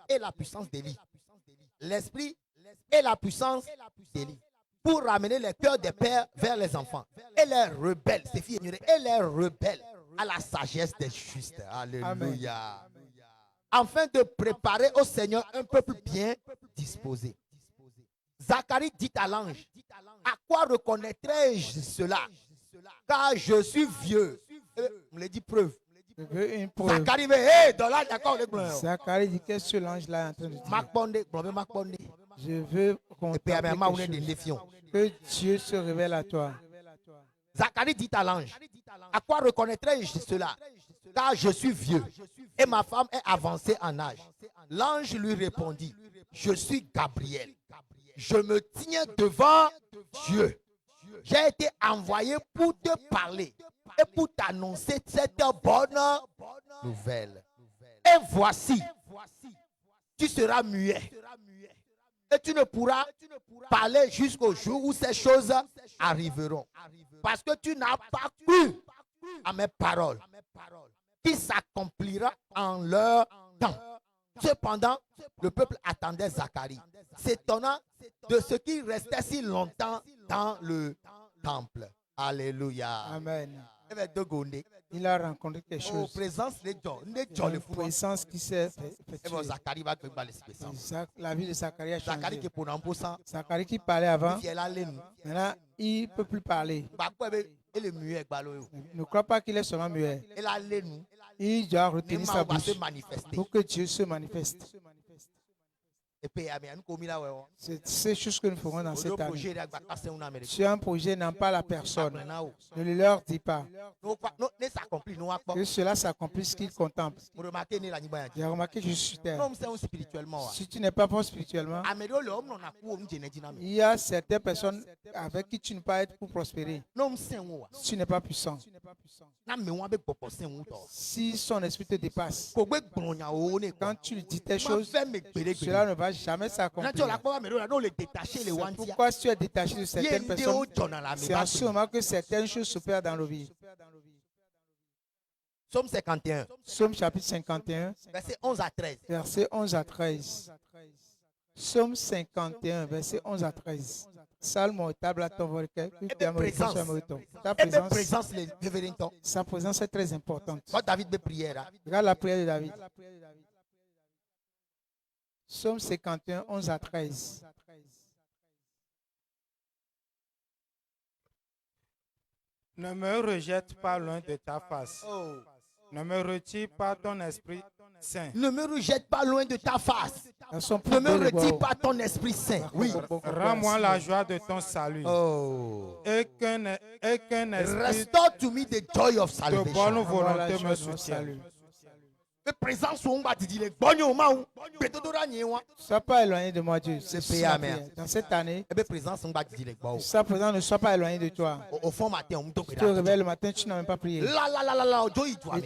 et la puissance d'Élie. L'esprit et la puissance d'Élie. Pour ramener les cœurs des pères vers les enfants. Et les rebelles, à la sagesse des justes. Alléluia. Amen. Afin de préparer au Seigneur un peuple bien disposé. Zacharie dit à l'ange, à quoi reconnaîtrai-je cela? Car je suis vieux. On me dit preuve. Zacharie dit qu'est-ce que l'ange là est en train de dire? Je veux que Dieu se révèle à toi. Zacharie dit à l'ange, à quoi reconnaîtrai-je cela? Car je suis vieux et ma femme est avancée en âge. L'ange lui répondit, je suis Gabriel. Je me tiens devant Dieu. J'ai été envoyé pour te parler et pour t'annoncer cette bonne nouvelle. Et voici, tu seras muet. Et tu ne pourras parler jusqu'au jour où ces choses arriveront. Parce que tu n'as pas cru à mes paroles, qui s'accomplira en leur temps. Cependant, le peuple attendait Zacharie, s'étonnant de ce qui restait si longtemps dans le temple. Alléluia. Amen. Il a rencontré quelque chose. Une présence qui s'est effectuée. La vie de Zacharie a changé. Zacharie qui parlait avant, maintenant il ne peut plus parler. Ne crois pas qu'il est seulement muet. Il doit retenir sa bouche pour que Dieu se manifeste. C'est ces choses que nous ferons dans cette année. Si un projet n'a pas la personne, ne le leur dis pas. Que cela s'accomplisse qu'ils contemplent. J'ai remarqué que je suis terre. Si tu n'es pas fort spirituellement, il y a certaines personnes avec qui tu ne peux pas être pour prospérer. Si tu n'es pas puissant, si son esprit te dépasse, quand tu lui dis tes choses, cela ne va jamais s'accomplir. C'est pourquoi si tu es détaché de certaines personnes, c'est en ce moment que certaines choses s'opèrent dans nos vies. Psaume 51. Psaume chapitre 51. Verset 11 à 13. Verset 11 à 13. Psaume 51, verset 11 à 13. Salmo table à ton volcan. Sa présence est très importante. Regarde la prière de David. Psaume 51, 11 à 13. Ne me rejette pas loin de ta face. Ne me retire pas ton esprit saint. Ne me rejette pas loin de ta face. Ne me retire pas ton esprit saint. Oui. Rends-moi la joie de ton salut. Et qu'un esprit Restore to me the joy of salvation. de bonne volonté me soutienne. Sois pas éloigné de moi, Dieu. C'est ça. Dans cette année, sois présent, ne sois pas éloigné de toi. Tu te réveilles le matin, tu n'as même pas prié. Et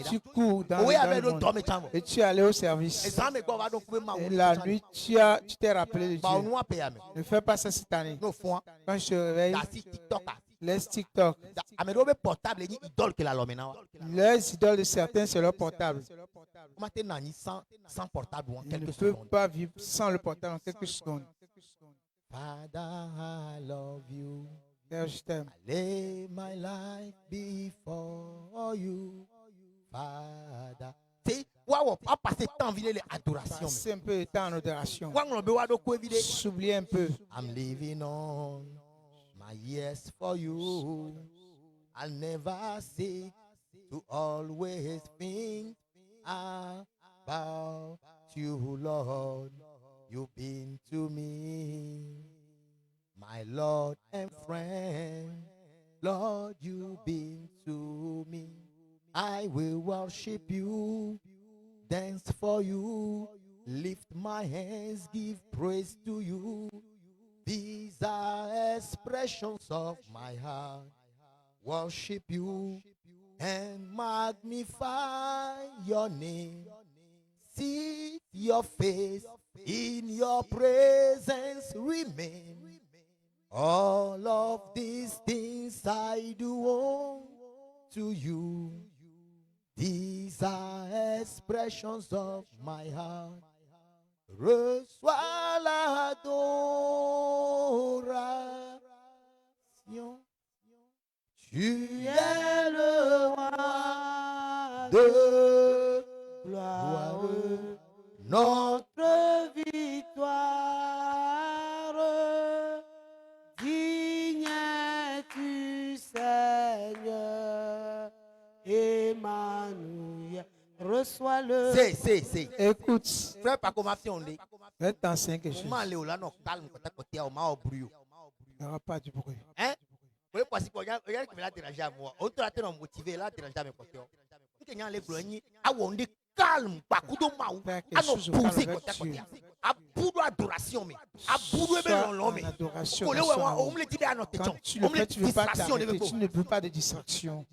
tu cours dans le monde. Et tu es allé au service. Et la nuit, tu t'es rappelé de Dieu. Ne fais pas ça cette année. Quand je te réveille, laisse TikTok. Les idoles de certains, c'est leur portable. Il ne peut pas vivre sans le portable en quelques secondes. Father, I love you. Père, je t'aime. I lay my life before you. Father. Passer un peu de temps en adoration. S'oublier un peu. I'm living on my years for you. I'll never cease to always think about you, Lord. You've been to me, my Lord and friend. Lord, you've been to me. I will worship you, dance for you, lift my hands, give praise to you. These are expressions of my heart. Worship you and magnify your name. See your face, in your presence remain. All of these things I do to you. These are expressions of my heart. Reçois l'adoration. Tu es le roi de gloire, notre victoire. Digne es-tu, Seigneur, Emmanuel. Reçois-le. C'est. Écoute. Frère, pas comme on dit. Je vais t'enseigner quelque chose. Il n'y aura pas du bruit. Hein? Regarde qui m'a dérangé à moi. On t'a motivé, là, dérangé à mes côtés. Il y a les gloignes, à on dit calme, pas coup de maou, à nous pousser côté à côté. À bout d'adoration, mais à bout de l'homme. Quand tu le fais, tu ne veux pas t'arrêter, tu ne veux pas de distraction.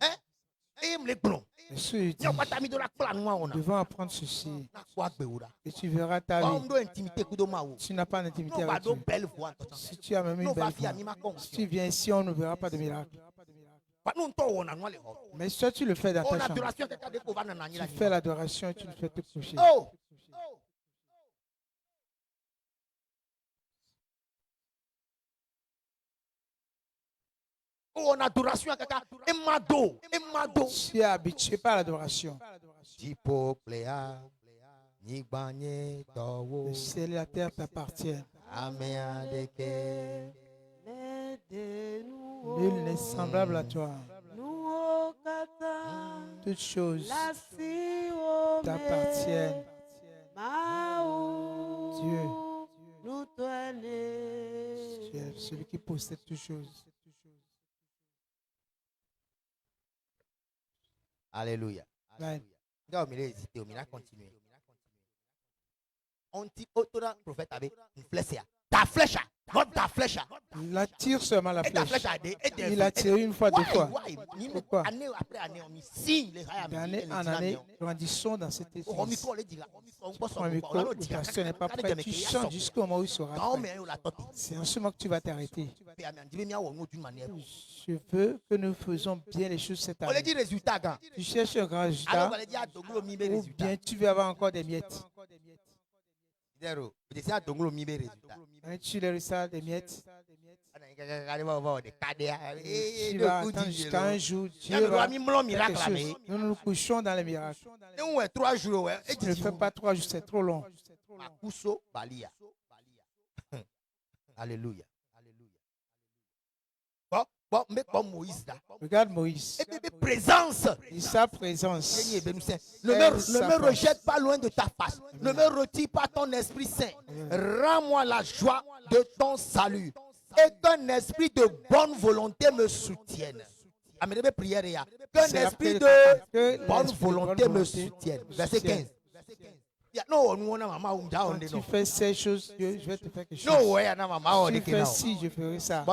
Hein? Et me les blonds. Nous devons apprendre ceci. Et tu verras ta vie. Tu n'as pas d'intimité avec Dieu. Si tu as même une belle voix, si tu viens ici, on ne verra pas de miracle. Mais soit tu le fais dans ta chambre. Tu fais l'adoration et tu le fais te coucher. Tu es habitué par l'adoration. Le ciel et la terre t'appartiennent. Nul n'est semblable à toi. Toutes choses t'appartiennent. Dieu, tu es celui qui possède toutes choses. Alléluia. Amen. On dit autre prophète avait une flèche. Ta flèche, not ta flèche. Il attire seulement la flèche. Il a tiré une fois, deux fois. Pourquoi? Année après année, on signe les d'année en année, grandissons dans cette église. Ton micro, le pasteur n'est pas prêt. Tu chantes jusqu'au moment où il sera prêt. C'est en ce moment que tu vas t'arrêter. Je veux que nous faisons bien les choses cette année. Tu cherches un grand résultat ou bien tu veux avoir encore des miettes. Tu les résultats des miettes. Tu vas attendre jusqu'à un jour. Dieu va faire quelque chose. Nous nous couchons dans les miracles. Tu ne fais pas 3 jours, c'est trop long. Alléluia. Regarde Moïse. Présence. Et sa présence. Ne me rejette pas loin de ta face. Ne me retire pas ton Esprit Saint. Rends-moi la joie de ton salut. Et qu'un esprit de bonne volonté me soutienne. Qu'un esprit de bonne volonté me soutienne. Verset 15. Quand tu fais ces choses, je vais te faire quelque chose. Si tu fais ci, je ferai ça.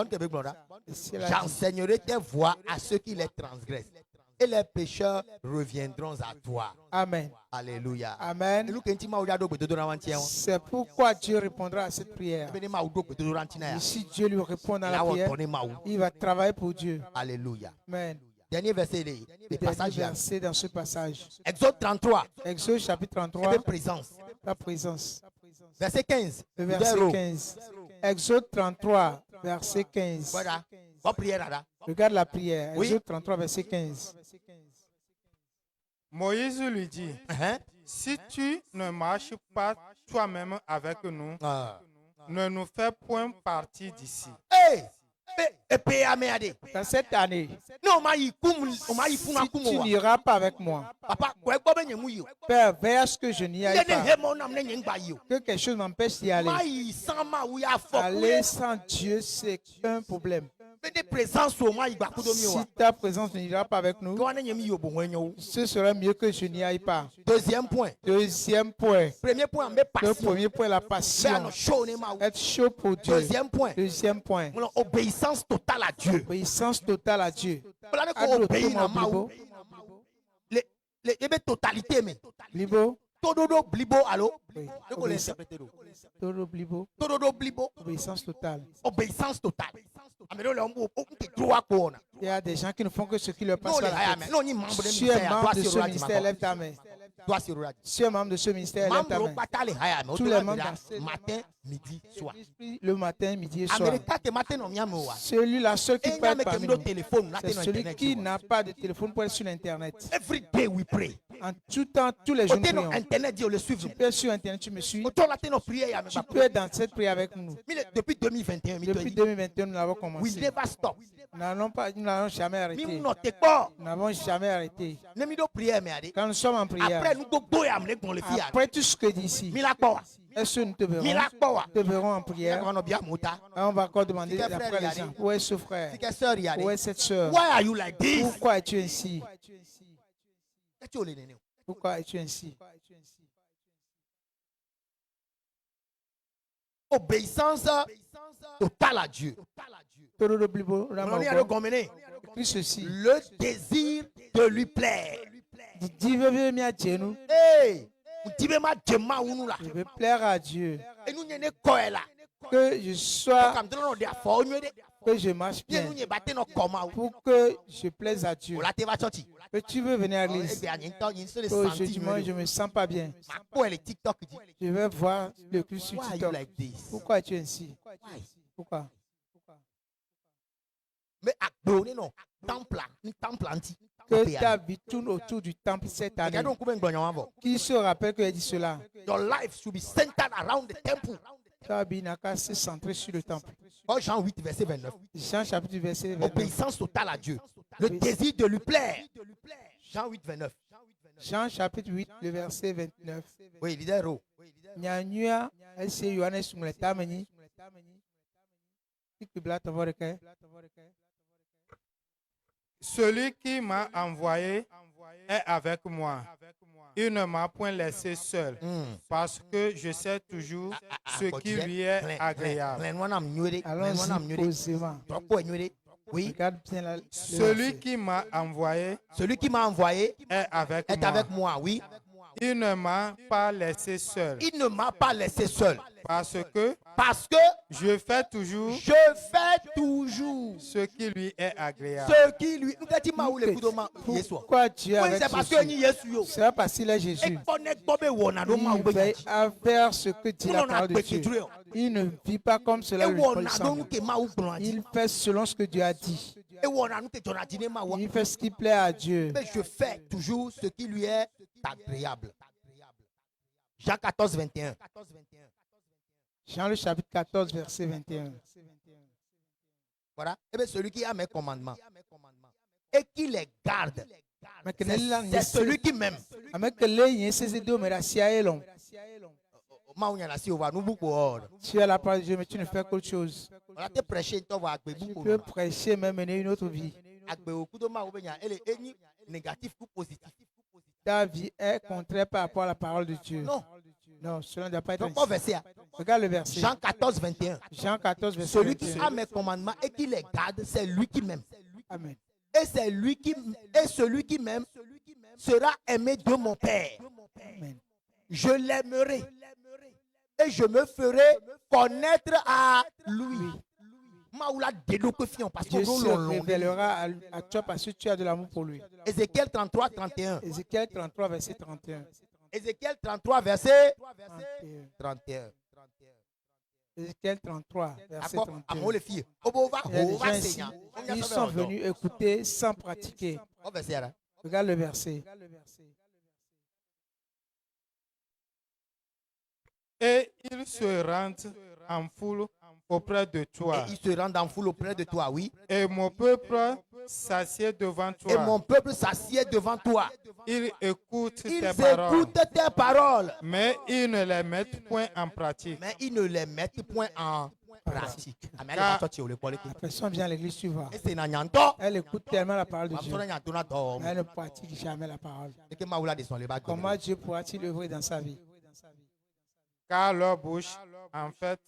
J'enseignerai tes voies à ceux qui les transgressent. Et les pécheurs reviendront à toi. Amen. Alléluia. Amen. C'est pourquoi Dieu répondra à cette prière. Et si Dieu lui répond à la prière, il va travailler pour Dieu. Alléluia. Amen. Dernier verset, verset dans ce passage. Exode 33. Exode chapitre 33. Présence. La présence. Verset 15. Le verset 15. Exode 33, verset 15. Voilà. Regarde la prière. Exode 33, verset 15. Moïse lui dit, si tu ne marches pas toi-même avec nous, ne nous fais point partie d'ici. Dans cette année, si tu n'iras pas avec moi, Père, veille à ce que je n'y aille pas, que quelque chose m'empêche d'y aller. Aller sans Dieu, c'est un problème. Si ta présence n'ira pas avec nous, ce serait mieux que je n'y aille pas. Deuxième point. Deuxième point. Le premier point, la passion. Être chaud pour Dieu. Deuxième point. Deuxième point. Obéissance totale à Dieu. Obéissance totale à Dieu. Totalité, mais. Blibo. Tododo blibo, allô? Tododo blibo. Tododo blibo. Obéissance totale. Obéissance totale. Il y a des gens qui ne font que ce qui leur passe par la tête. Si tu es membre de ce ministère, lève ta main. Si tu es membre de ce ministère, lève ta main. Tous les membres matin, midi, soir. Le matin, midi et soir. Celui-là, seul qui peut être parmi nous, c'est celui qui n'a pas de téléphone pour être sur Internet. Every day we pray. En tout temps, tous les jours, nous prions. Internet, Dieu le suit. Tu peux être sur Internet, tu me suis. Tu Tu peux être dans cette prière avec nous. Depuis 2021, Depuis 2021, nous avons commencé. we never stop. Nous n'avons jamais arrêté. Nous Nous n'avons jamais arrêté. Quand nous sommes en prière, après tout ce que dit ici, est-ce que nous te verrons? Te verrons en prière. On va encore demander après les gens. Où est ce frère? Où est cette soeur? Pourquoi es-tu ainsi? Pourquoi es-tu ainsi? Obéissance totale à Dieu. Le désir de lui plaire. Hey, je veux plaire à Dieu. Que je sois, que je marche bien, pour que je plaise à Dieu. Que tu veux venir à l'église. Aujourd'hui, je ne me sens pas bien. Je vais voir le plus sur TikTok. Pourquoi es-tu ainsi? Pourquoi? Que ta vie tourne autour du temple cette année. Qui se rappelle que j'ai dit cela? Ta vie n'a qu'à se centrer sur le temple. Jean 8, verset 29. Jean chapitre verset 29. Obéissance totale à Dieu. Le désir de lui plaire. Jean 8, 29. Jean chapitre 8, le verset 29. Oui, leader. Nyanyua, ese Yohanes Muletameni. Celui qui m'a envoyé est avec moi. Il ne m'a point laissé seul parce que je sais toujours ce qui lui est agréable. Allons-y posément. Oui. Celui qui m'a envoyé est avec moi. Oui. Il ne m'a pas laissé seul. Il ne m'a pas laissé seul. Parce que je fais toujours ce qui lui est agréable. Pourquoi tu es avec Jésus? C'est parce qu'il est Jésus. Il veille à faire ce que dit la parole de Dieu. Il ne vit pas comme cela lui ressemble. Il fait selon ce que Dieu a dit. Il fait ce qui plaît à Dieu. Mais je fais toujours ce qui lui est agréable. Jean 14, 21. Jean le chapitre 14, verset 21. Voilà. Et bien celui qui a mes commandements et qui les garde, c'est celui qui m'aime. Tu es la parole de Dieu, mais tu ne fais qu'autre chose. Tu peux prêcher, même mener une autre vie. négatif ou positif. Ta vie est contraire par rapport à la parole de Dieu. Non. Non, cela ne doit pas être Donc, ainsi. verset. Regarde le verset. Jean 14, 21. Jean 14, verset Celui qui 21. a mes commandements et qui les garde, c'est lui qui m'aime. Amen. Et celui qui m'aime sera aimé de mon Père. Amen. Je l'aimerai et je me ferai connaître à lui. Dieu se révélera à toi parce que tu as de l'amour pour lui. Ézéchiel 33, 31. Ézéchiel 33, verset 31. Ézéchiel 33, verset 31. Ézéchiel 33, verset 31. Il y a des gens ici, ils sont venus écouter sans pratiquer. Regarde le verset. Et ils se rendent en foule auprès de toi. Et ils se rendent en foule auprès de toi, oui. Et mon peuple s'assied devant toi. Et mon peuple s'assied devant toi. Ils écoutent Ils tes paroles. écoutent tes paroles. Mais ils ne les mettent point en pratique. Mais ils ne les mettent point en pratique. La personne vient à l'église, tu vois. Elle écoute tellement la parole de Dieu. Elle ne pratique jamais la parole. Comment Dieu pourra-t-il œuvrer dans sa vie? Car leur bouche, en fait,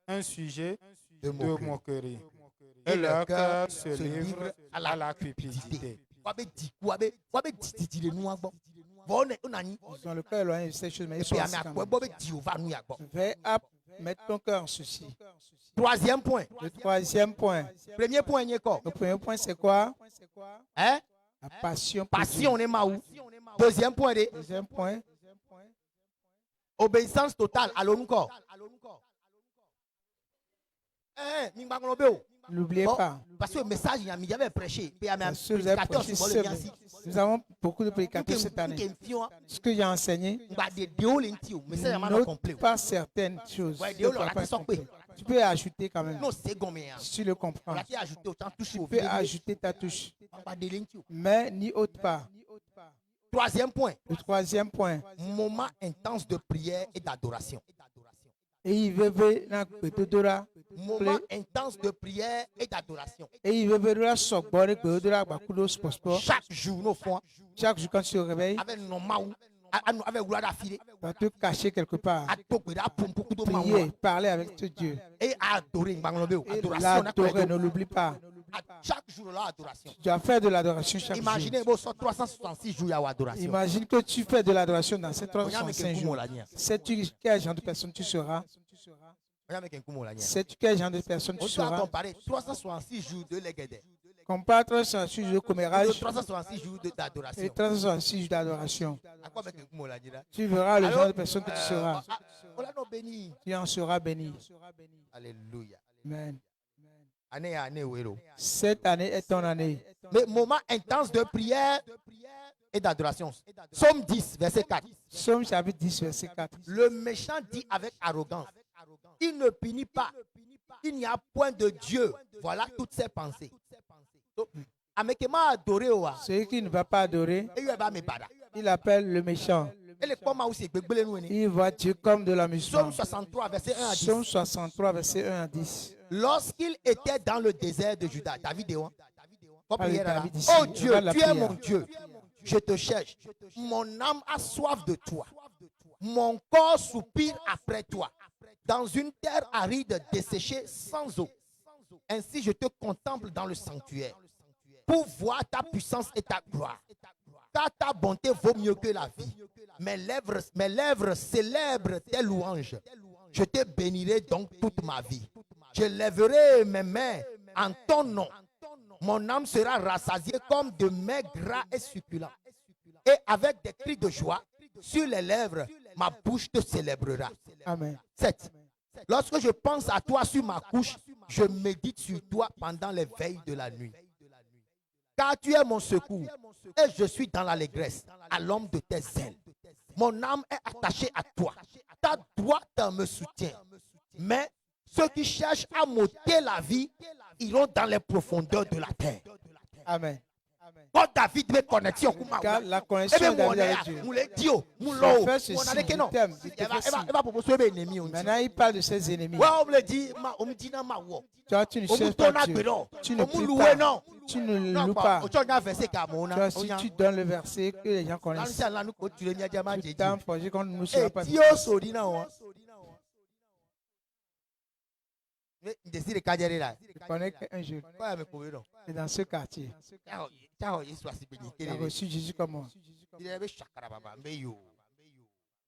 un sujet de moquerie. Et leur cœur se livre à la cupidité. Ils ont le cœur éloigné de ces choses, mais ils sont assis quand même. Fais mettre ton cœur en souci. Troisième point. Le troisième point. Premier point, le premier point, c'est quoi? Hein? La passion. Passion, on est maou. Deuxième point. Deuxième point. Obéissance totale. Allons encore. N'oubliez pas. Parce que le message, il avait prêché. Nous avons beaucoup de prédicateurs cette année. Ce que j'ai enseigné, note pas certaines choses. Tu peux ajouter quand même. Si tu le comprends. Tu peux ajouter ta touche. Mais n'y ôte pas. Troisième point. Le troisième point. Moment intense de prière et d'adoration. Et il veut moment intense de prière et d'adoration. Chaque jour, nos fonds. Chaque jour, quand tu te réveilles, tu vas te cacher quelque part. Prier, parler avec ce Dieu. Et adorer. L'adorer, ne l'oublie pas. Chaque jour, l'adoration. Tu dois faire de l'adoration chaque Imaginez, jour. 366 jours d'adoration. Imagine que tu fais de l'adoration dans ces 365 jours. Sais-tu quel genre de personne tu seras? Sais-tu quel genre de personne tu seras? Comparer 366 jours de l'Égédé. Compare 366 jours de commérage 366 jours d'adoration. et 366 jours d'adoration. Tu verras le genre de personne que tu seras. Tu en seras béni. Alléluia. Amen. Année. Cette année est ton année. Mais moment intense de prière et d'adoration. Psaume 10, verset 4. Psaume chapitre 10, verset 4. Le méchant dit avec arrogance, il ne punit pas. Il n'y a point de Dieu. Voilà toutes ses pensées. Celui qui ne va pas adorer, il appelle le méchant. Il voit Dieu comme de l'amusement. Psaume 63, verset 1 à 10. Psaume 63, verset 1 à 10. Lorsqu'il était dans le désert de Juda, David, oh Dieu, tu es mon Dieu. Je te cherche. Mon âme a soif de toi. Mon corps soupire après toi. Dans une terre aride, desséchée, sans eau. Ainsi, je te contemple dans le sanctuaire pour voir ta puissance et ta gloire. Car ta bonté vaut mieux que la vie. Mes lèvres célèbrent tes louanges. Je te bénirai donc toute ma vie. Je lèverai mes mains en ton nom. Mon âme sera rassasiée comme de mets gras et succulents. Et avec des cris de joie sur les lèvres, ma bouche te célébrera. Amen. 7. Lorsque je pense à toi sur ma couche, je médite sur toi pendant les veilles de la nuit. Car tu es mon secours et je suis dans l'allégresse à l'ombre de tes ailes. Mon âme est attachée à toi. Ta droite me soutient. Mais ceux qui cherchent à m'ôter la vie iront dans les profondeurs de la terre. Amen. Quand David veut connexion, car la connexion de David avec Dieu. Son frère se maintenant il parle de ses ennemis. Toi tu ne cherches pas Dieu. Tu ne pries pas. Tu ne le loues pas. Si tu donnes le verset que les gens connaissent, tu t'en forges quand nous ne sera pas. Je connais qu'un jour, et dans ce quartier, il a reçu Jésus comme moi.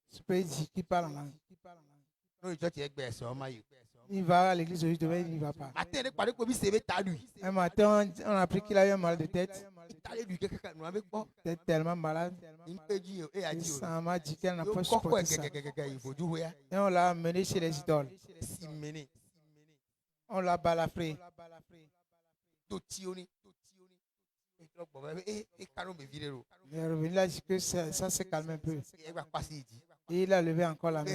Ce pays dit qu'il parle en langue. Il va à l'église aujourd'hui, demain il n'y va pas. Un matin, on a appris qu'il a eu un mal de tête. Il était tellement malade. Ça m'a dit qu'elle n'a pas supporté ça. Et on l'a amené chez les idoles. On l'a balafré. Il est revenu là, il dit que ça s'est calmé un peu. Et il a levé encore la main.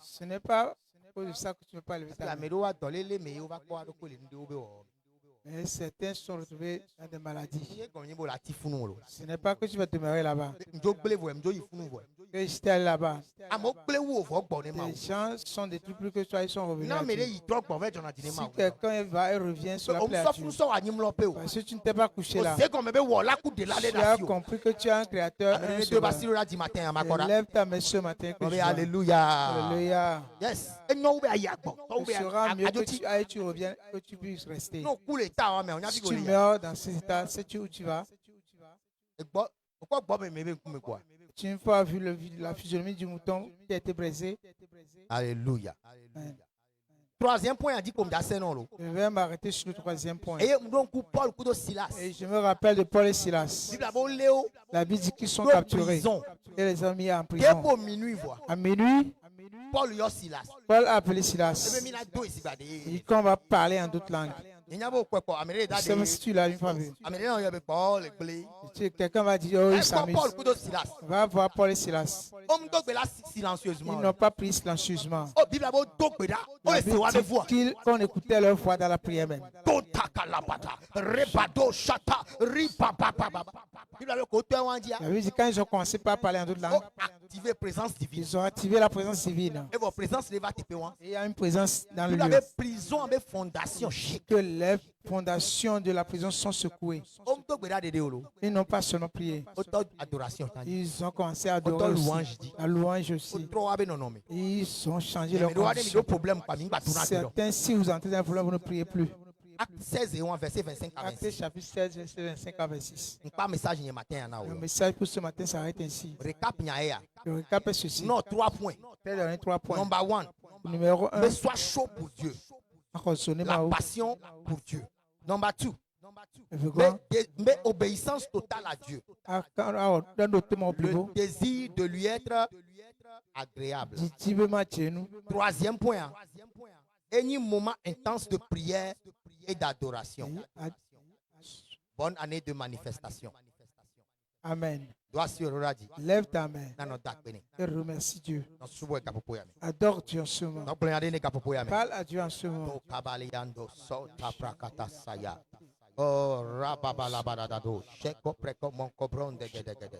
Ce n'est pas pour ça que tu ne peux pas lever ta main. Et certains sont retrouvés dans des maladies. Ce n'est pas que tu vas demeurer là-bas. Que j'étais allé là-bas. Les gens sont des trucs plus que toi, ils sont revenus. Si quelqu'un va et revient sur la créature, parce que tu ne t'es pas couché là, tu as compris que tu as un créateur. Lève ta main ce matin. Alléluia. Alléluia. Yes. Ce sera mieux que tu ailles, tu reviennes, que tu puisses rester. Si tu meurs dans cet état, sais-tu où tu vas? Tu n'as pas vu la physionomie du mouton qui a été brisée. Alléluia. Troisième point, il dit comme ça. Je vais m'arrêter sur le troisième point. Et je me rappelle de Paul et Silas. La Bible dit qu'ils sont capturés et les ont mis en prison. À minuit, Paul a appelé Silas. Et qu'on va parler en d'autres langues. Si tu l'as une fois vu. Quelqu'un va dire, oh, il s'amuse. Va voir Paul et Silas. Ils n'ont pas pris silencieusement. Qu'on écoutait leur voix dans la prière même. Quand ils ont commencé par parler en d'autres langues, ils ont activé la présence divine. Il y a une présence dans le lieu. Que les fondations de la prison sont secouées. Ils n'ont pas seulement prié. Ils ont commencé à adorer aussi. La louange aussi. Ils ont changé leur condition. Certains, si vous entrez dans un problème, vous ne priez plus. Acte 16 et 1, verset 25 à 26. Acte chapitre 16, verset 25 à 26. Le message pour ce matin s'arrête ainsi. Le récap est ceci. Non, 3 points. 3 points. Number 1. Numéro 1. Mais sois chaud pour Dieu. La passion pour Dieu. Number 2. Mais obéissance totale à Dieu. Le désir de lui être agréable. Troisième point. Un moment intense de prière et d'adoration. Bonne année de manifestation. Amen. Lève ta main et remercie Dieu. Adore Dieu en ce moment. Parle à Dieu en ce moment. Oh, rababalabadado, sheko preko mon cobron de